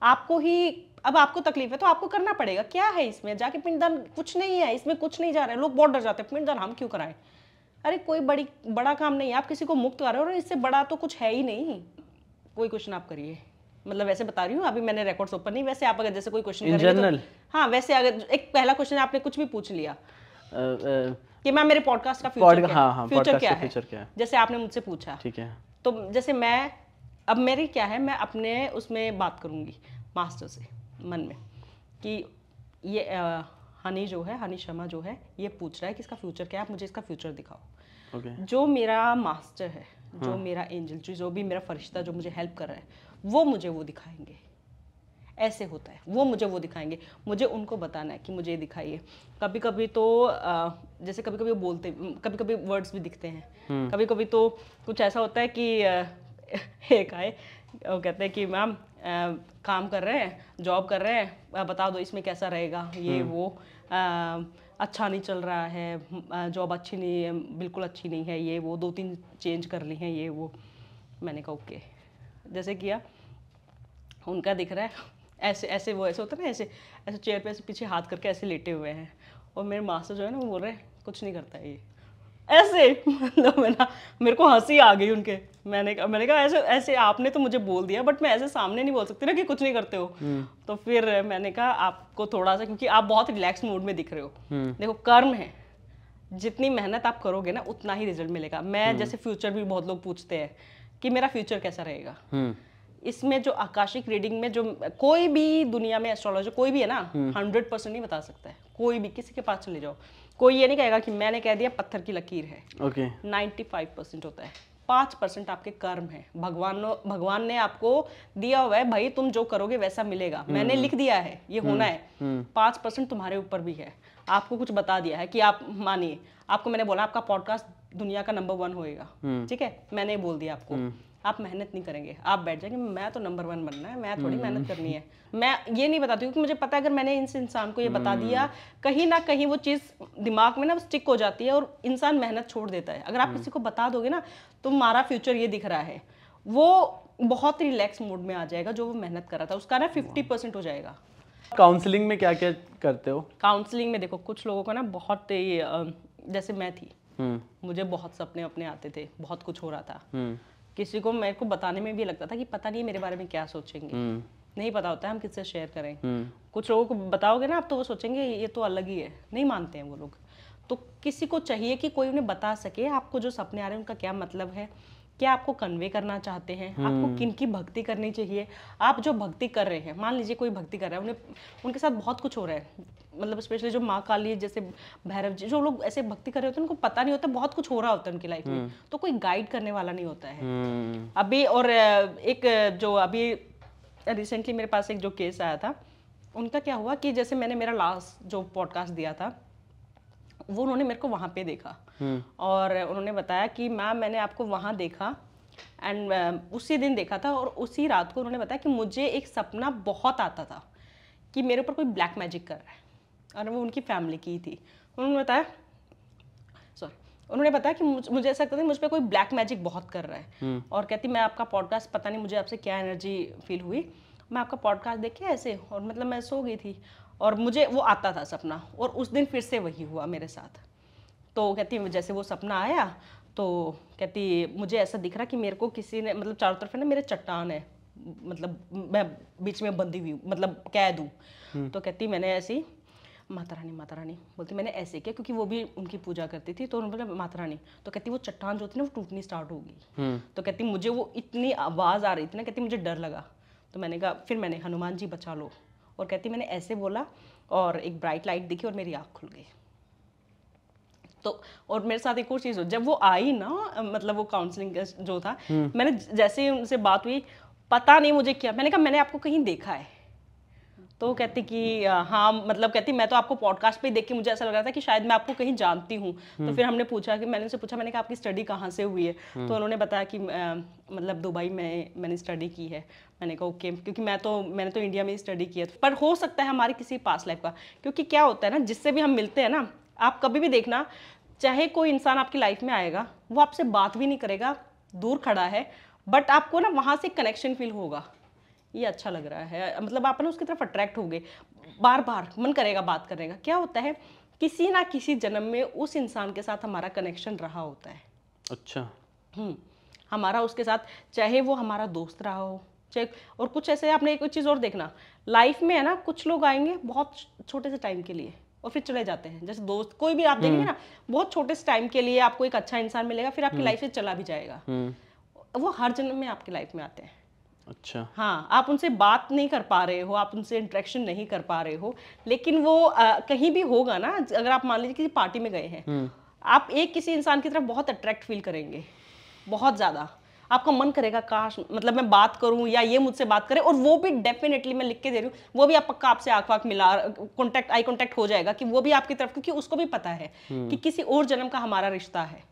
आपको ही, अब आपको तकलीफ है तो आपको करना पड़ेगा। क्या है इसमें जाके पिंडदान, कुछ नहीं है इसमें, कुछ नहीं जा रहा है। लोग बहुत डर जाते हैं, पिंडदान हम क्यों कराएं? अरे कोई बड़ा काम नहीं है, आप किसी को मुक्त कर रहे हो और इससे बड़ा तो कुछ है ही नहीं। कोई क्वेश्चन आप करिए, मतलब वैसे बता रही हूँ, अभी मैंने रिकॉर्ड्स ओपन नहीं, वैसे आप अगर जैसे कोई क्वेश्चन करेंगे तो, हाँ वैसे अगर एक पहला क्वेश्चन आपने कुछ भी पूछ लिया कि मैम मेरे पॉडकास्ट का फ्यूचर क्या है, जैसे आपने मुझसे पूछा, ठीक है। तो जैसे मैं अब मेरी क्या है, मैं अपने उसमें बात करूंगी मास्टर से मन में कि ये हनी जो है, हनी शर्मा जो है, ये पूछ रहा है कि इसका फ्यूचर क्या है, आप मुझे इसका फ्यूचर दिखाओ। जो मेरा मास्टर है, जो मेरा एंजल, जो भी मेरा फरिश्ता जो मुझे हेल्प कर रहा है, वो मुझे वो दिखाएंगे। ऐसे होता है, वो मुझे वो दिखाएंगे। मुझे उनको बताना है कि मुझे दिखाइए। कभी कभी तो जैसे कभी कभी वो बोलते, कभी कभी वर्ड्स भी दिखते हैं। कभी कभी तो कुछ ऐसा होता है कि एक आए, वो कहते हैं कि मैम काम कर रहे हैं, जॉब कर रहे हैं, बता दो इसमें कैसा रहेगा, ये वो अच्छा नहीं चल रहा है, जॉब अच्छी नहीं है, बिल्कुल अच्छी नहीं है, ये वो 2-3 चेंज कर ली हैं, ये वो। मैंने कहा ओके। जैसे किया, उनका दिख रहा है ऐसे ऐसे, वो ऐसे होता है ना, ऐसे ऐसे चेयर पे ऐसे पीछे हाथ करके ऐसे लेटे हुए हैं, और मेरे मास्टर जो है ना वो बोल रहे हैं कुछ नहीं करता है ये, ऐसे। मतलब मेरे को हंसी आ गई उनके। मैंने कहा ऐसे आपने तो मुझे बोल दिया, बट मैं ऐसे सामने नहीं बोल सकती ना कि कुछ नहीं करते हो। तो फिर मैंने कहा आपको थोड़ा सा, क्योंकि आप बहुत रिलैक्स मूड में दिख रहे हो, देखो कर्म है, जितनी मेहनत आप करोगे ना उतना ही रिजल्ट मिलेगा। मैं जैसे फ्यूचर भी बहुत लोग पूछते हैं कि मेरा फ्यूचर कैसा रहेगा, इसमें जो आकाशिक रीडिंग में जो कोई भी दुनिया में एस्ट्रोलॉजर कोई भी है ना 100% नहीं बता सकता है। कोई भी किसी के पास चले जाओ, कोई ये नहीं कहेगा कि मैंने कह दिया पत्थर की लकीर है। 95% होता है, 5% आपके कर्म है। भगवान ने आपको दिया हुआ है, भाई तुम जो करोगे वैसा मिलेगा, मैंने लिख दिया है ये होना है। 5% तुम्हारे ऊपर भी है, आपको कुछ बता दिया है कि आप मानिए, आपको मैंने बोला आपका पॉडकास्ट दुनिया का नंबर 1 होएगा, ठीक है, मैंने बोल दिया आपको, आप मेहनत नहीं करेंगे, आप बैठ जाएंगे मैं तो नंबर 1 बनना है, मैं थोड़ी मेहनत करनी है। मैं ये नहीं बताती क्योंकि मुझे पता है अगर मैंने इस इंसान को ये बता दिया, कहीं ना कहीं वो चीज़ दिमाग में ना स्टिक हो जाती है और इंसान मेहनत छोड़ देता है। अगर आप किसी को बता दोगे ना तुम्हारा फ्यूचर ये दिख रहा है, वो बहुत रिलैक्स मूड में आ जाएगा, जो वो मेहनत कर रहा था उसका ना 50% हो जाएगा। काउंसलिंग में क्या क्या करते हो? काउंसलिंग में देखो कुछ लोगों को ना बहुत, जैसे मैं थी, मुझे बहुत सपने अपने आते थे, बहुत कुछ हो रहा था, किसी को मेरे को बताने में भी लगता था कि पता नहीं मेरे बारे में क्या सोचेंगे, नहीं पता होता है हम किससे शेयर करें। कुछ लोगों को बताओगे ना आप तो वो सोचेंगे ये तो अलग ही है, नहीं मानते हैं वो लोग। तो किसी को चाहिए कि कोई उन्हें बता सके आपको जो सपने आ रहे हैं उनका क्या मतलब है, क्या आपको कन्वे करना चाहते हैं, आपको किन की भक्ति करनी चाहिए। आप जो भक्ति कर रहे हैं, मान लीजिए कोई भक्ति कर रहा है, उनके साथ बहुत कुछ हो रहा है, मतलब स्पेशली जो माँ काली जैसे भैरव जी, जो लोग ऐसे भक्ति कर रहे होते हैं उनको पता नहीं होता बहुत कुछ हो रहा होता है उनकी लाइफ में, तो कोई गाइड करने वाला नहीं होता है अभी। और एक जो अभी रिसेंटली मेरे पास एक जो केस आया था, उनका क्या हुआ कि जैसे मैंने मेरा लास्ट जो पॉडकास्ट दिया था वो उन्होंने मेरे को वहाँ पे देखा और उन्होंने बताया कि मैम मैंने आपको वहाँ देखा एंड उसी दिन देखा था, और उसी रात को उन्होंने बताया कि मुझे एक सपना बहुत आता था कि मेरे ऊपर कोई ब्लैक मैजिक कर रहा है, और वो उनकी फैमिली की थी। उन्होंने बताया कि मुझे ऐसा लगता था मुझ पर कोई ब्लैक मैजिक बहुत कर रहा है, और कहती मैं आपका पॉडकास्ट, पता नहीं मुझे आपसे क्या एनर्जी फील हुई, मैं आपका पॉडकास्ट देख के ऐसे, और मतलब मैं सो गई थी और मुझे वो आता था सपना, और उस दिन फिर से वही हुआ मेरे साथ। तो कहती जैसे वो सपना आया तो कहती मुझे ऐसा दिख रहा कि मेरे को किसी ने, मतलब चारों तरफ है ना मेरे चट्टान है, मतलब मैं बीच में बंधी हुई, मतलब कैद हूँ। तो कहती मैंने ऐसी माता रानी बोलती, मैंने ऐसे किया क्योंकि वो भी उनकी पूजा करती थी, तो उन्होंने बोला माता रानी। तो कहती वो चट्टान जो थी ना वो टूटनी स्टार्ट होगी। तो कहती मुझे वो इतनी आवाज़ आ रही थी ना, कहती मुझे डर लगा। तो मैंने कहा, फिर मैंने हनुमान जी बचा लो, और कहती मैंने ऐसे बोला और एक ब्राइट लाइट दिखी और मेरी आँख खुल गई। तो और मेरे साथ एक और चीज़ हो, जब वो आई ना, मतलब वो काउंसलिंग जो था, मैंने जैसे ही उनसे बात हुई, पता नहीं मुझे क्या, मैंने कहा मैंने आपको कहीं देखा है। तो कहती कि हाँ, मतलब कहती मैं तो आपको पॉडकास्ट पे देख के मुझे ऐसा लग रहा था कि शायद मैं आपको कहीं जानती हूँ। तो फिर हमने पूछा कि मैंने उनसे पूछा, मैंने कहा आपकी स्टडी कहाँ से हुई है? तो उन्होंने बताया कि मतलब दुबई में मैंने स्टडी की है। मैंने कहा ओके, क्योंकि मैंने तो इंडिया में ही स्टडी की है, पर हो सकता है हमारी किसी पास्ट लाइफ का, क्योंकि क्या होता है ना, जिससे भी हम मिलते हैं ना, आप कभी भी देखना, चाहे कोई इंसान आपकी लाइफ में आएगा, वो आपसे बात भी नहीं करेगा, दूर खड़ा है, बट आपको ना वहाँ से कनेक्शन फील होगा, ये अच्छा लग रहा है, मतलब आप ना उसकी तरफ अट्रैक्ट हो गए, बार बार मन करेगा बात करने का। क्या होता है, किसी ना किसी जन्म में उस इंसान के साथ हमारा कनेक्शन रहा होता है। अच्छा। हमारा उसके साथ, चाहे वो हमारा दोस्त रहा हो, चाहे, और कुछ ऐसे आपने एक चीज़ और देखना, लाइफ में है ना, कुछ लोग आएंगे बहुत छोटे से टाइम के लिए और फिर चले जाते हैं। जैसे दोस्त कोई भी आप देखेंगे ना, बहुत छोटे से टाइम के लिए आपको एक अच्छा इंसान मिलेगा, फिर आपकी लाइफ से चला भी जाएगा। वो हर जन्म में आपकी लाइफ में आते हैं। अच्छा। हाँ, आप उनसे बात नहीं कर पा रहे हो, आप उनसे इंटरेक्शन नहीं कर पा रहे हो, लेकिन वो कहीं भी होगा ना, अगर आप मान लीजिए किसी पार्टी में गए हैं, आप एक किसी इंसान की तरफ बहुत अट्रैक्ट फील करेंगे, बहुत ज़्यादा आपका मन करेगा काश, मतलब मैं बात करूं या ये मुझसे बात करे, और वो भी डेफिनेटली मैं लिख के दे रही हूँ, वो भी आप पक्का आपसे आँख वाँख मिला, आई कॉन्टैक्ट हो जाएगा कि वो भी आपकी तरफ, क्योंकि उसको भी पता है कि किसी और जन्म का हमारा रिश्ता है।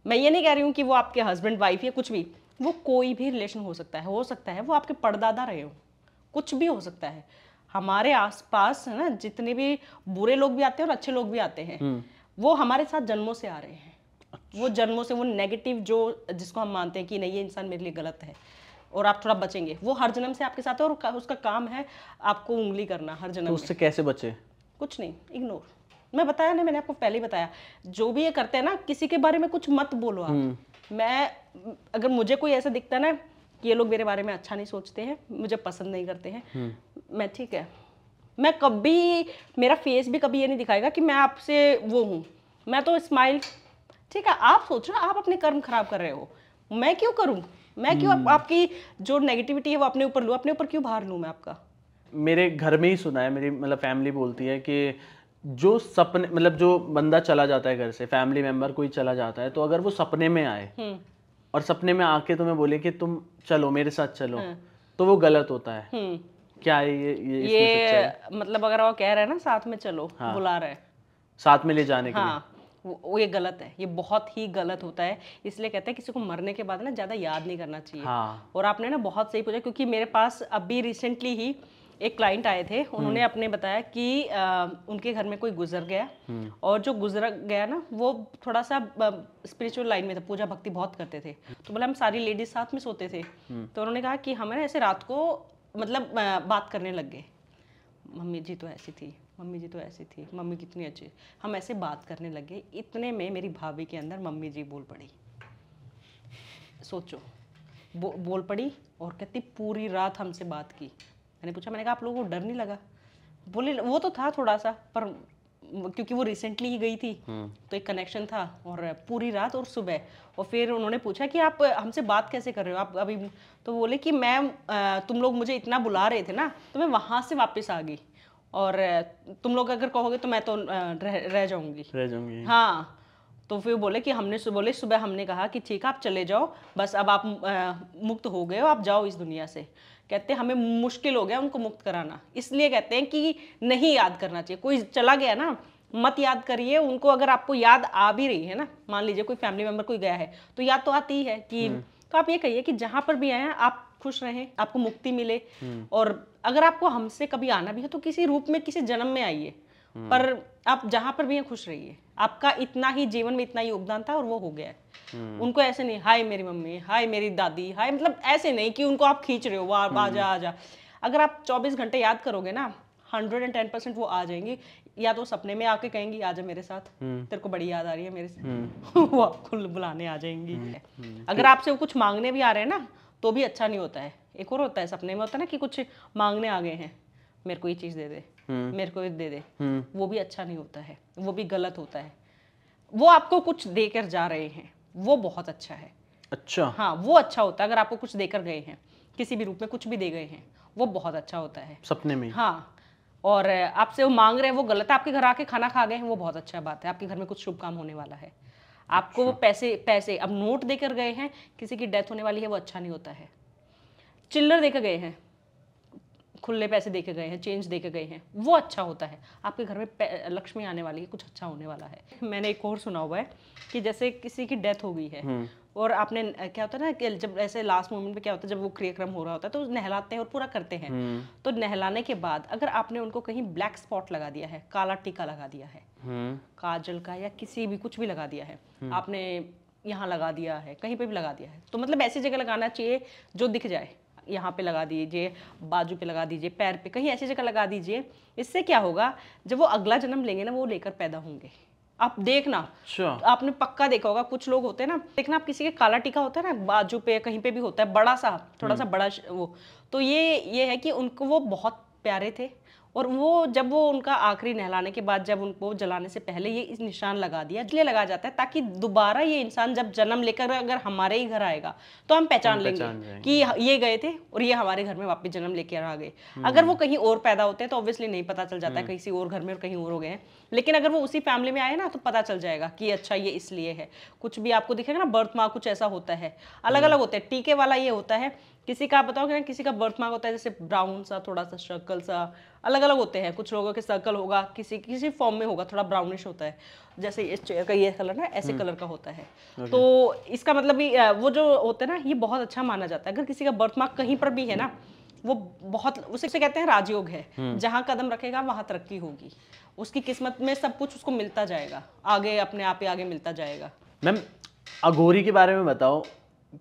मैं ये नहीं कह रही हूँ कि वो आपके हस्बैंड वाइफ या कुछ भी, वो कोई भी रिलेशन हो सकता है वो आपके परदादा रहे हो, कुछ भी हो सकता है। हमारे आसपास है ना, जितने भी बुरे लोग भी आते हैं और अच्छे लोग भी आते हैं, वो हमारे साथ जन्मों से आ रहे हैं। वो जन्मों से, वो नेगेटिव जो जिसको हम मानते हैं कि नहीं ये इंसान मेरे लिए गलत है और आप थोड़ा बचेंगे, वो हर जन्म से आपके साथ है, और उसका काम है आपको उंगली करना हर जन्म में। उससे कैसे बचे? कुछ नहीं, इग्नोर। मैं बताया ना, मैंने आपको पहले ही बताया, जो भी ये करते हैं ना, किसी के बारे में कुछ मत बोलो आप। मैं अगर मुझे कोई ऐसा दिखता है ना कि ये लोग मेरे बारे में अच्छा नहीं सोचते हैं, मुझे पसंद नहीं करते हैं, मैं ठीक है, मैं कभी, मेरा फेस भी कभी ये नहीं दिखाएगा कि मैं आपसे वो हूँ, मैं तो स्माइल, ठीक है। आप सोचो, आप अपने कर्म खराब कर रहे हो, मैं क्यों करूँ, मैं क्यों आपकी जो नेगेटिविटी है वो अपने ऊपर लूँ, अपने ऊपर क्यों भार लूँ मैं आपका? मेरे घर में ही सुना है, मेरी मतलब फैमिली बोलती है कि जो सपने, मतलब जो बंदा चला जाता है घर से, फैमिली मेंबर कोई चला जाता है, तो अगर वो सपने में आए और सपने में आके तुम्हें बोले कि तुम चलो मेरे साथ चलो, तो वो गलत होता है। क्या है ये मतलब अगर वो कह रहे हैं ना साथ में चलो, हाँ, बुला रहे हैं साथ में ले जाने के लिए, वो ये गलत है, ये बहुत ही गलत होता है। इसलिए कहते हैं किसी को मरने के बाद ना ज़्यादा याद नहीं करना चाहिए। हाँ। और आपने ना बहुत सही पूछा, क्योंकि मेरे पास अभी रिसेंटली ही एक क्लाइंट आए थे, उन्होंने अपने बताया कि उनके घर में कोई गुजर गया, और जो गुजर गया ना वो थोड़ा सा स्पिरिचुअल लाइन में था, पूजा भक्ति बहुत करते थे। तो बोला हम सारी लेडीज साथ में सोते थे, तो उन्होंने कहा कि हमें ऐसे रात को मतलब बात करने लग गए, मम्मी जी तो ऐसी थी, मम्मी जी तो ऐसी थी, मम्मी कितनी अच्छी, हम ऐसे बात करने लगे। इतने में मेरी भाभी के अंदर मम्मी जी बोल पड़ी, सोचो, बोल पड़ी और कहती पूरी रात हमसे बात की। मैंने पूछा, मैंने कहा आप लोगों को डर नहीं लगा? बोले वो तो था थोड़ा सा, पर क्योंकि वो रिसेंटली ही गई थी तो एक कनेक्शन था, और पूरी रात और सुबह। और फिर उन्होंने पूछा कि आप हमसे बात कैसे कर रहे हो आप अभी? तो बोले कि मैं तुम लोग मुझे इतना बुला रहे थे ना, तो मैं वहाँ से वापस आ गई, और तुम लोग अगर कहोगे तो मैं तो रह जाऊंगी। हाँ। तो फिर बोले कि बोले सुबह हमने कहा कि ठीक है आप चले जाओ, बस अब आप मुक्त हो गए हो, आप जाओ इस दुनिया से। कहते हैं हमें मुश्किल हो गया उनको मुक्त कराना, इसलिए कहते हैं कि नहीं याद करना चाहिए। कोई चला गया ना, मत याद करिए उनको। अगर आपको याद आ भी रही है ना, मान लीजिए कोई फैमिली मेंबर कोई गया है, तो याद तो आती ही है कि तो आप ये कहिए कि जहां पर भी आए हैं आप खुश रहें, आपको मुक्ति मिले। और अगर आपको हमसे कभी आना भी है तो किसी रूप में, किसी जन्म में आइए, पर आप जहां पर भी हैं खुश रहिए। आपका इतना ही जीवन में इतना ही योगदान था और वो हो गया है। उनको ऐसे नहीं हाय मेरी मम्मी, हाय मेरी दादी, हाय, मतलब ऐसे नहीं कि उनको आप खींच रहे हो, आजा आजा। अगर आप 24 घंटे याद करोगे ना, 110% वो आ जाएंगी। या तो सपने में आके कहेंगी आजा मेरे साथ, तेरे को बड़ी याद आ रही है मेरे से, वो आपको बुलाने आ जाएंगी। अगर आपसे वो कुछ मांगने भी आ रहे हैं ना तो भी अच्छा नहीं होता है। एक और होता है, सपने में होता है ना कि कुछ मांगने आ गए हैं, मेरे को ये चीज़ दे दे, मेरे को ये दे दे, वो भी अच्छा नहीं होता है, वो भी गलत होता है। वो आपको कुछ देकर जा रहे हैं, वो बहुत अच्छा है। अच्छा, हाँ वो अच्छा होता है। अगर आपको कुछ देकर गए हैं, किसी भी रूप में कुछ भी दे गए हैं, वो बहुत अच्छा होता है सपने में। हाँ। और आपसे वो मांग रहे हैं, वो गलत है। आपके घर आके खाना खा गए हैं, वो बहुत अच्छा बात है, आपके घर में कुछ शुभ काम होने वाला है। आपको वो पैसे अब नोट देकर गए हैं, किसी की डेथ होने वाली है, वो अच्छा नहीं होता है। चिल्लर देकर गए हैं, खुले पैसे देके गए हैं, चेंज देके गए हैं, वो अच्छा होता है। आपके घर में लक्ष्मी आने वाली है, कुछ अच्छा होने वाला है। मैंने एक और सुना हुआ है कि जैसे किसी की डेथ हो गई है और आपने क्या होता है ना कि जब ऐसे लास्ट मोमेंट पे क्या होता है, जब वो क्रियाक्रम हो रहा होता है तो नहलाते हैं और पूरा करते हैं। तो नहलाने के बाद अगर आपने उनको कहीं ब्लैक स्पॉट लगा दिया है, काला टीका लगा दिया है, काजल का या किसी भी कुछ भी लगा दिया है, आपने यहाँ लगा दिया है, कहीं पे भी लगा दिया है, तो मतलब ऐसी जगह लगाना चाहिए जो दिख जाए। यहाँ पे लगा दीजिए, बाजू पे लगा दीजिए, पैर पे, कहीं ऐसी जगह लगा दीजिए। इससे क्या होगा, जब वो अगला जन्म लेंगे ना, वो लेकर पैदा होंगे। आप देखना, आपने पक्का देखा होगा, कुछ लोग होते हैं ना, देखना आप किसी के काला टीका होता है ना, बाजू पे कहीं पे भी होता है, बड़ा सा, थोड़ा सा बड़ा वो, तो ये है कि उनको वो बहुत प्यारे थे और वो जब वो उनका आखिरी नहलाने के बाद जब उनको जलाने से पहले ये इस निशान लगा दिया, इसलिए लगा जाता है ताकि दोबारा ये इंसान जब जन्म लेकर अगर हमारे ही घर आएगा तो हम पहचान लेंगे कि ये गए थे और ये हमारे घर में वापस जन्म लेकर आ गए। अगर वो कहीं और पैदा होते हैं तो ऑब्वियसली नहीं पता चल जाता है, किसी और घर में और कहीं और हो गए हैं। लेकिन अगर वो उसी फैमिली में आए ना तो पता चल जाएगा कि अच्छा ये इसलिए है। कुछ भी आपको दिखेगा ना, बर्थ मार्क कुछ ऐसा होता है, अलग अलग होते हैं। टीके वाला ये होता है, किसी का आप बताओगे ना, किसी का बर्थ मार्क होता है जैसे ब्राउन सा, थोड़ा सा सर्कल सा, अलग अलग होते हैं। कुछ लोगों के सर्कल होगा, किसी फॉर्म में होगा, थोड़ा ब्राउनिश होता है, जैसे इस चेयर का ये कलर ना ऐसे कलर का होता है। तो इसका मतलब भी वो जो होता है ना, ये बहुत अच्छा माना जाता है। अगर किसी का बर्थ मार्क कहीं पर भी है ना, वो बहुत, उसे कहते हैं राजयोग है। जहां कदम रखेगा वहां तरक्की होगी, उसकी किस्मत में सब कुछ उसको मिलता जाएगा, आगे अपने आप ही आगे मिलता जाएगा। मैम अघोरी के बारे में बताओ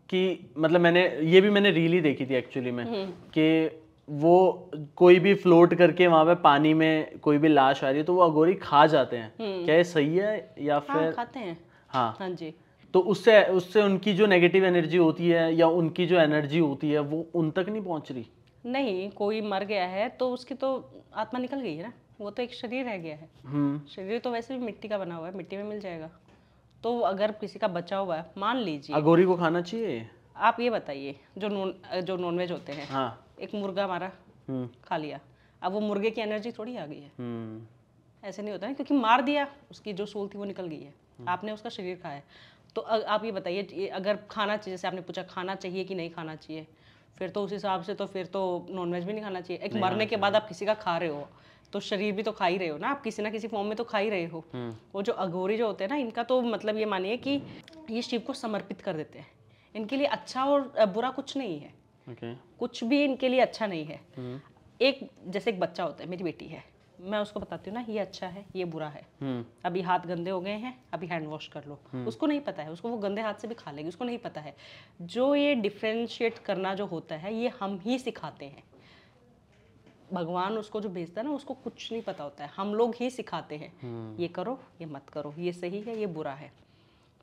कि मतलब मैंने रील ही देखी थी एक्चुअली में कि वो कोई भी फ्लोट करके वहां पे पानी में कोई भी लाश आ रही है तो वो अघोरी खा जाते हैं। क्या ये सही है या फिर? खाते हैं। हाँ जी। तो उससे उनकी जो नेगेटिव एनर्जी होती है या उनकी जो एनर्जी होती है वो उन तक नहीं पहुंच रही? नहीं, कोई मर गया है तो उसकी तो आत्मा निकल गई है ना, वो तो एक शरीर रह गया है। शरीर तो वैसे भी मिट्टी का बना हुआ है, मिट्टी में मिल जाएगा। तो अगर किसी का बचा हुआ है, मान लीजिए, अघोरी को खाना चाहिए? आप ये बताइए, जो नॉनवेज होते हैं, हाँ, एक मुर्गा मारा, खा लिया, अब वो मुर्गे की एनर्जी थोड़ी आ गई है। ऐसे नहीं होता है, क्योंकि मार दिया, उसकी जो सोल थी वो निकल गई है, आपने उसका शरीर खाया। तो आप ये बताइए, अगर खाना चाहिए, जैसे आपने पूछा खाना चाहिए कि नहीं खाना चाहिए, फिर तो उस हिसाब से तो फिर तो नॉनवेज भी नहीं खाना चाहिए। एक मरने के बाद आप किसी का खा रहे हो तो शरीर भी तो खा ही रहे हो ना, आप किसी ना किसी फॉर्म में तो खा ही रहे हो। वो जो अघोरी जो होते हैं ना, इनका तो मतलब ये मानिए कि ये शिव को समर्पित कर देते हैं। इनके लिए अच्छा और बुरा कुछ नहीं है। कुछ भी इनके लिए अच्छा नहीं है। एक जैसे एक बच्चा होता है, मेरी बेटी है, मैं उसको बताती हूँ ना, ये अच्छा है, ये बुरा है, अभी हाथ गंदे हो गए हैं, अभी हैंड वॉश कर लो। उसको नहीं पता है, उसको वो गंदे हाथ से भी खा लेगी, उसको नहीं पता है। जो ये डिफ्रेंशिएट करना जो होता है, ये हम ही सिखाते हैं। भगवान उसको जो भेजता है ना, उसको कुछ नहीं पता होता है, हम लोग ही सिखाते हैं, ये करो, ये मत करो, ये सही है, ये बुरा है।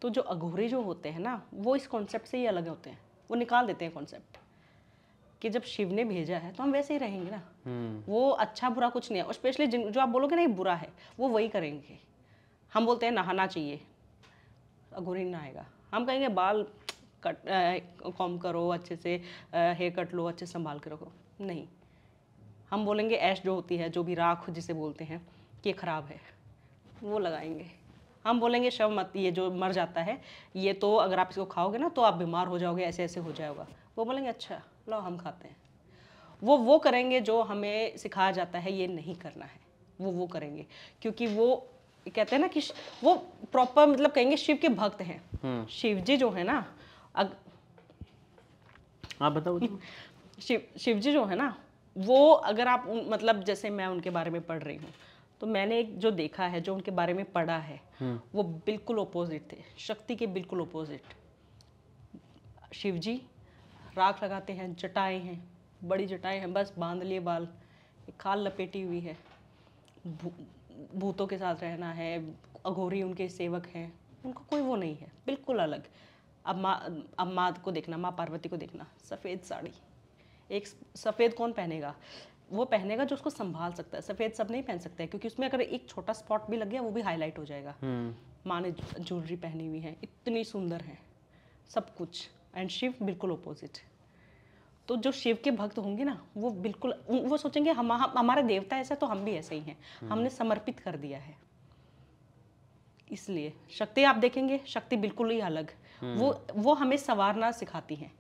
तो जो अघोरी जो होते हैं ना, वो इस कॉन्सेप्ट से ही अलग होते हैं, वो निकाल देते हैं कॉन्सेप्ट कि जब शिव ने भेजा है तो हम वैसे ही रहेंगे ना। वो अच्छा बुरा कुछ नहीं है। और स्पेशली जो आप बोलोगे ना ये बुरा है, वो वही करेंगे। हम बोलते हैं नहाना चाहिए, अघोरी नहीं नहाएगा। हम कहेंगे बाल कॉम करो अच्छे से, हेयर कट लो, अच्छे से संभाल के रखो, नहीं। हम बोलेंगे ऐश जो होती है, जो भी राख जिसे बोलते हैं, कि ये खराब है, वो लगाएंगे। हम बोलेंगे शव मत, ये जो मर जाता है, ये तो अगर आप इसको खाओगे ना तो आप बीमार हो जाओगे, ऐसे ऐसे हो जाएगा। वो बोलेंगे अच्छा लो हम खाते हैं। वो करेंगे जो हमें सिखाया जाता है ये नहीं करना है, वो करेंगे। क्योंकि वो कहते हैं ना कि वो प्रॉपर मतलब कहेंगे शिव के भक्त हैं। शिव जी जो है ना, आप बताओ। शिव जी जो है ना, वो अगर आप मतलब जैसे मैं उनके बारे में पढ़ रही हूँ तो मैंने एक जो देखा है, जो उनके बारे में पढ़ा है, वो बिल्कुल अपोजिट थे, शक्ति के बिल्कुल अपोजिट। शिव जी राख लगाते हैं, जटाएं हैं, बड़ी जटाएं हैं, बस बांध लिए बाल, खाल लपेटी हुई है, भूतों के साथ रहना है, अघोरी उनके सेवक हैं, उनका कोई वो नहीं है, बिल्कुल अलग। अब माँ को देखना, माँ पार्वती को देखना, सफ़ेद साड़ी, एक सफ़ेद कौन पहनेगा? वो पहनेगा जो उसको संभाल सकता है। सफ़ेद सब नहीं पहन सकता है, क्योंकि उसमें अगर एक छोटा स्पॉट भी लग गया वो भी हाईलाइट हो जाएगा। माँ ने ज्वेलरी पहनी हुई है, इतनी सुंदर है सब कुछ, एंड शिव बिल्कुल अपोजिट। तो जो शिव के भक्त होंगे ना, वो बिल्कुल वो सोचेंगे हमारे देवता ऐसा, तो हम भी ऐसे ही हैं, हमने समर्पित कर दिया है। इसलिए शक्ति आप देखेंगे, शक्ति बिल्कुल ही अलग। वो हमें संवारना सिखाती हैं।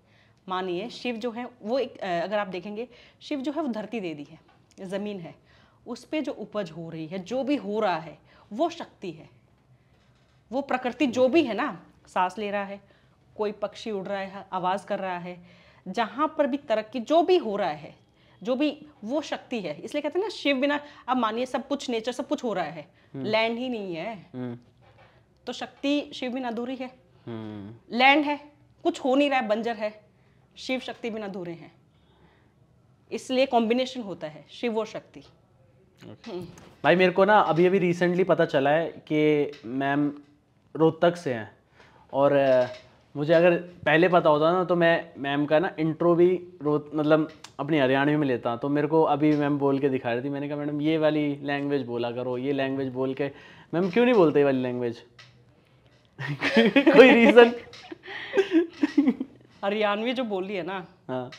मानिए शिव जो है वो एक, अगर आप देखेंगे शिव जो है वो धरती दे दी है, ज़मीन है, उस पे जो उपज हो रही है, जो भी हो रहा है वो शक्ति है। वो प्रकृति जो भी है ना, सांस ले रहा है, कोई पक्षी उड़ रहा है, आवाज़ कर रहा है, जहाँ पर भी तरक्की जो भी हो रहा है, जो भी, वो शक्ति है। इसलिए कहते हैं ना शिव बिना, अब मानिए सब कुछ नेचर सब कुछ हो रहा है, लैंड ही नहीं है, तो शक्ति शिव बिना अधूरी है। लैंड है, कुछ हो नहीं रहा है, बंजर है, शिव शक्ति बिना अधूरे हैं। इसलिए कॉम्बिनेशन होता है शिव और शक्ति। भाई मेरे को ना अभी रिसेंटली पता चला है कि मैम रोहतक से हैं, और मुझे अगर पहले पता होता ना तो मैं मैम का ना इंट्रो भी मतलब अपनी हरियाणवी में लेता। तो मेरे को अभी मैम बोल के दिखा रही थी, मैंने कहा मैडम ये वाली लैंग्वेज बोला करो, ये लैंग्वेज बोल के। मैम क्यों नहीं बोलते ये वाली लैंग्वेज? कोई रीज़न? हरियाणवी जो बोली है ना, हाँ,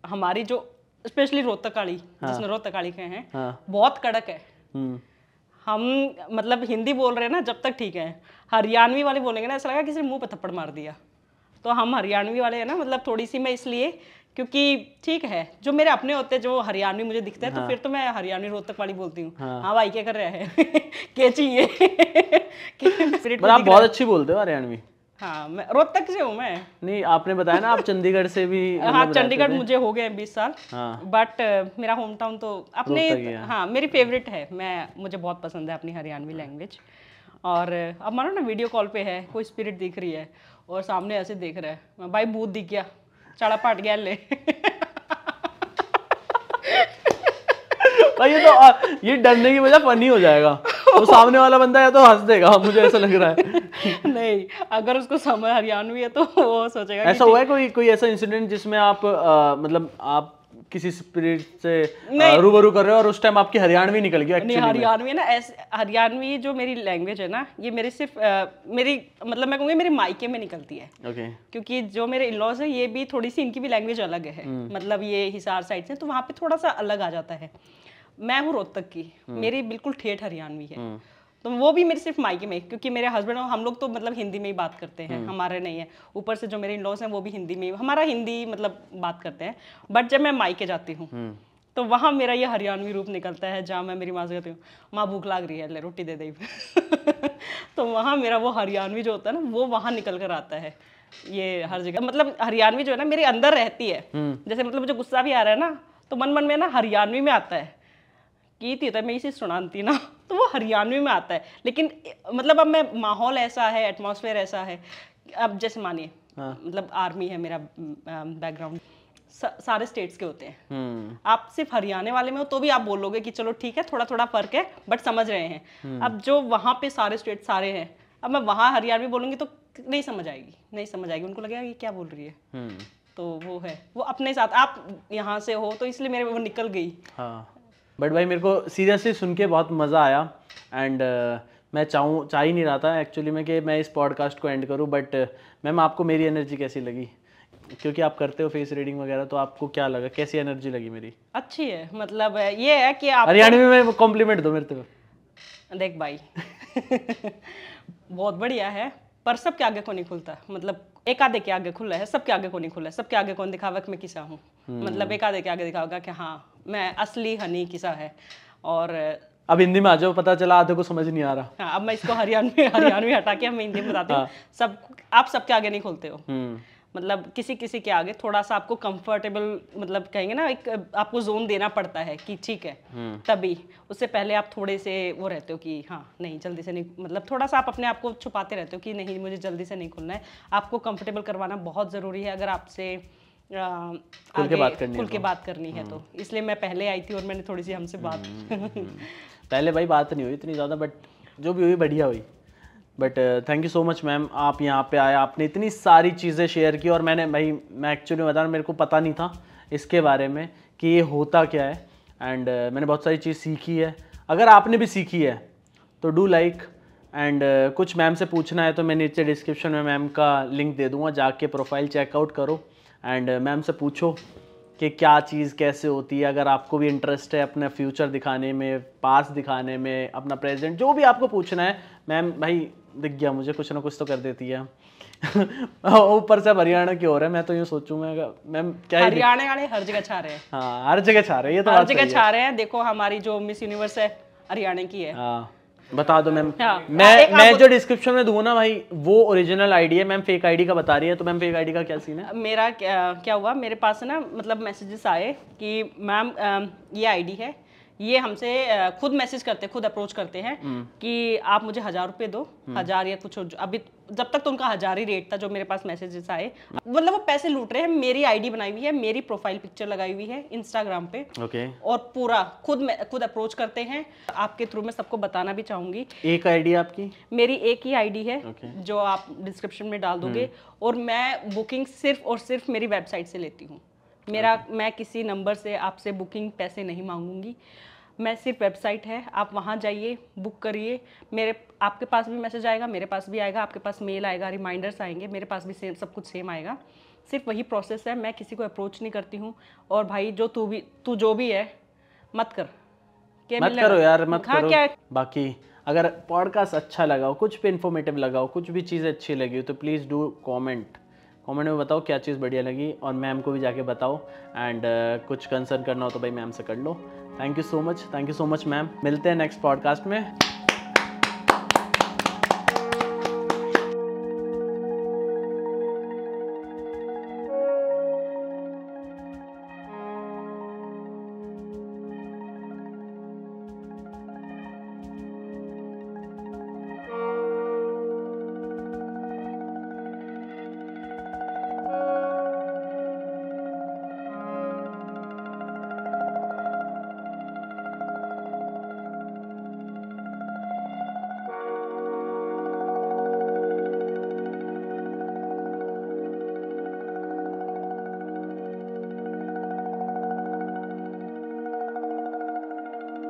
हमारी जो स्पेशली रोहतकाली, जिसने रोहतकाली कहे हैं, हाँ, बहुत कड़क है। हम मतलब हिंदी बोल रहे हैं ना जब तक ठीक है, हरियाणवी वाले बोलेंगे ना ऐसा लगा किसी ने मुंह पे थप्पड़ मार दिया। तो हम हरियाणवी वाले हैं ना, मतलब थोड़ी सी, मैं इसलिए क्योंकि ठीक है जो मेरे अपने होते हैं जो हरियाणवी मुझे दिखते हैं, तो फिर तो मैं हरियाणवी रोहतक वाली बोलती हूँ। हाँ भाई क्या कर रहे हैं? क्या चाहिए? आप बहुत अच्छी बोलते हो हरियाणवी। हाँ, मैं रोहतक से हूँ मैं। नहीं, आपने बताया ना आप चंडीगढ़ से भी। हाँ, चंडीगढ़ मुझे हो गए 20 साल। हाँ, बट मेरा होम टाउन तो अपने, हाँ मेरी फेवरेट है, मुझे बहुत पसंद है अपनी हरियाणवी लैंग्वेज। और अब मानो ना वीडियो कॉल पे है, कोई स्पिरिट दिख रही है और सामने ऐसे देख रहा है, भाई भूत दिख गया, चढ़ा पाट गया ले। ये डरने की वजह फनी हो जाएगा, वो सामने वाला बंदा या तो हंस देगा, मुझे ऐसा लग रहा है। नहीं, अगर उसको समझ हरियाणवी है तो वो सोचेगा। ऐसा हुआ है कोई ऐसा इंसिडेंट जिसमें आप मतलब आप किसी स्पिरिट से रूबरू कर रहे हो और उस टाइम आपकी हरियाणवी निकल गया? नहीं, हरियाणवी ना, ऐसे हरियाणवी जो मेरी लैंग्वेज है ना, ये मेरे सिर्फ मेरी मतलब मैं कहूँगी मेरे मायके में निकलती है। ओके। क्योंकि जो मेरे इन-लॉज है ये भी थोड़ी सी, इनकी भी लैंग्वेज अलग है। मतलब ये हिसार साइड से, तो वहाँ पे थोड़ा सा अलग आ जाता है। मैं हूँ रोहतक की, मेरी बिल्कुल ठेठ हरियाणवी है, तो वो भी मेरे सिर्फ मायके में, क्योंकि मेरे हस्बैंड और हम लोग तो मतलब हिंदी में ही बात करते हैं, हमारे नहीं है। ऊपर से जो मेरे इन-लॉज हैं वो भी हिंदी में, हमारा हिंदी मतलब बात करते हैं। बट जब मैं मायके जाती हूँ तो वहाँ मेरा ये हरियाणवी रूप निकलता है, जहाँ मैं मेरी माँ से कहती हूँ माँ भूख लाग रही है, ले रोटी दे दे। तो वहाँ मेरा वो हरियाणवी जो होता है ना, वो वहाँ निकल कर आता है। ये हर जगह मतलब हरियाणवी जो है ना मेरे अंदर रहती है। जैसे मतलब मुझे गुस्सा भी आ रहा है ना, तो मन मन में ना हरियाणवी में आता है की थी, मैं इसे सुनाती ना, तो वो हरियाणवी में आता है। लेकिन मतलब अब मैं, माहौल ऐसा है, एटमॉस्फेयर ऐसा है, अब जैसे मानिए मतलब आर्मी है मेरा बैकग्राउंड, सारे स्टेट्स के होते हैं। आप सिर्फ हरियाणा वाले में हो तो भी आप बोलोगे कि चलो ठीक है, थोड़ा थोड़ा फर्क है, बट समझ रहे हैं। अब जो वहाँ पे सारे स्टेट सारे हैं, अब मैं वहाँ हरियाणवी बोलूँगी तो नहीं समझ आएगी, उनको लगेगा ये क्या बोल रही है। तो वो है, वो अपने साथ, आप यहाँ से हो तो इसलिए मेरे वो निकल गई। बट भाई मेरे को सीरियसली सुन के बहुत मज़ा आया, एंड मैं चाह ही नहीं रहा था एक्चुअली में कि मैं इस पॉडकास्ट को एंड करूं। बट मैम आपको मेरी एनर्जी कैसी लगी? क्योंकि आप करते हो फेस रीडिंग वगैरह, तो आपको क्या लगा, कैसी एनर्जी लगी मेरी? अच्छी है, मतलब ये है कि आप हरियाणवी में कॉम्प्लीमेंट दो मेरे को। देख भाई बहुत बढ़िया है, पर सबके आगे को नहीं खुलता। मतलब एक आधे के आगे खुला है, सबके आगे को नहीं खुला है। सबके आगे कौन दिखावा कि मैं किसा हूँ, मतलब एक आधे के आगे दिखाओगा कि हाँ मैं असली हनी किसा है। और अब हिंदी में आ जाओ, पता चला आधे को समझ नहीं आ रहा। हाँ, अब मैं इसको हरियाणवी हटा के मैं हिंदी में बताती हूँ। सब आप सबके आगे नहीं खोलते हो, मतलब किसी किसी के आगे थोड़ा सा आपको कंफर्टेबल, मतलब कहेंगे ना, एक आपको जोन देना पड़ता है कि ठीक है, तभी उससे पहले आप थोड़े से वो रहते हो कि हाँ नहीं जल्दी से नहीं, मतलब थोड़ा सा आप अपने आप को छुपाते रहते हो कि नहीं मुझे जल्दी से नहीं खुलना है। आपको कंफर्टेबल करवाना बहुत ज़रूरी है। अगर आपसे खुल के बात करनी है खुल के बात करनी है, तो इसलिए मैं पहले आई थी और मैंने थोड़ी सी हमसे बात पहले भाई बात नहीं हुई इतनी ज़्यादा, बट जो भी हुई बढ़िया हुई। But thank you so much ma'am, आप यहाँ पे आए, आपने इतनी सारी चीज़ें शेयर की, और मैं एक्चुअली बता रहा हूँ, मेरे को पता नहीं था इसके बारे में कि ये होता क्या है, एंड मैंने बहुत सारी चीज़ सीखी है। अगर आपने भी सीखी है तो डू लाइक, एंड कुछ मैम से पूछना है तो मैं नीचे डिस्क्रिप्शन में मैम का लिंक दे दूँगा, जाके प्रोफाइल चेकआउट करो एंड मैम से पूछो कि क्या चीज़ कैसे होती है। अगर आपको भी इंटरेस्ट है अपना फ्यूचर दिखाने में, पास दिखाने में, अपना प्रेजेंट, जो भी आपको पूछना है, मैम भाई दिख गया मुझे, कुछ ना कुछ तो कर देती है। ऊपर से हरियाणा की ओर है, मैं तो यूँ सोचूंगा मैम क्या हरियाणा वाले हर जगह छा रहे हैं। हाँ हर जगह छा रहे हैं, ये तो हर जगह छा रहे हैं। देखो हमारी जो मिस यूनिवर्स है हरियाणा की है। हाँ बता दो मैम। हाँ, मैं जो डिस्क्रिप्शन में दूंगा ना भाई, वो ओरिजिनल आईडी है। मैम फेक आईडी का बता रही है, तो मैम फेक आईडी का क्या सीन है? मेरा क्या हुआ, मेरे पास ना मतलब मैसेजेस आए कि मैम ये आईडी है, ये हमसे खुद मैसेज करते, खुद अप्रोच करते हैं कि आप मुझे 1000 रुपये दो, 1000 या कुछ, अभी जब तक तो उनका 1000 ही रेट था जो मेरे पास मैसेजेस आए। मतलब वो पैसे लूट रहे हैं। मेरी आईडी बनाई हुई है, मेरी प्रोफाइल पिक्चर लगाई हुई है इंस्टाग्राम पे, और पूरा खुद अप्रोच करते हैं। आपके थ्रू मैं सबको बताना भी चाहूंगी। एक आईडी आपकी? मेरी एक ही आईडी है जो आप डिस्क्रिप्शन में डाल दोगे, और मैं बुकिंग सिर्फ और सिर्फ मेरी वेबसाइट से लेती हूँ। मैं किसी नंबर से आपसे बुकिंग पैसे नहीं मांगूंगी, मैं सिर्फ वेबसाइट है, आप वहाँ जाइए, बुक करिए। आपके पास भी मैसेज आएगा, मेरे पास भी आएगा, आपके पास मेल आएगा, रिमाइंडर्स आएंगे, मेरे पास भी सेम, सब कुछ सेम आएगा। सिर्फ वही प्रोसेस है, मैं किसी को अप्रोच नहीं करती हूँ। और भाई जो तू जो भी है मत कर, मत करो यार, मत करो। क्या बाकी अगर पॉडकास्ट अच्छा लगा हो, कुछ भी इन्फॉर्मेटिव लगा हो, कुछ भी चीज़ अच्छी लगी हो, तो प्लीज़ डू कमेंट में बताओ क्या चीज़ बढ़िया लगी, और मैम को भी जाके बताओ। एंड कुछ कंसर्न करना हो तो भाई मैम से कर लो। Thank you so much ma'am. मिलते हैं नेक्स्ट पॉडकास्ट में।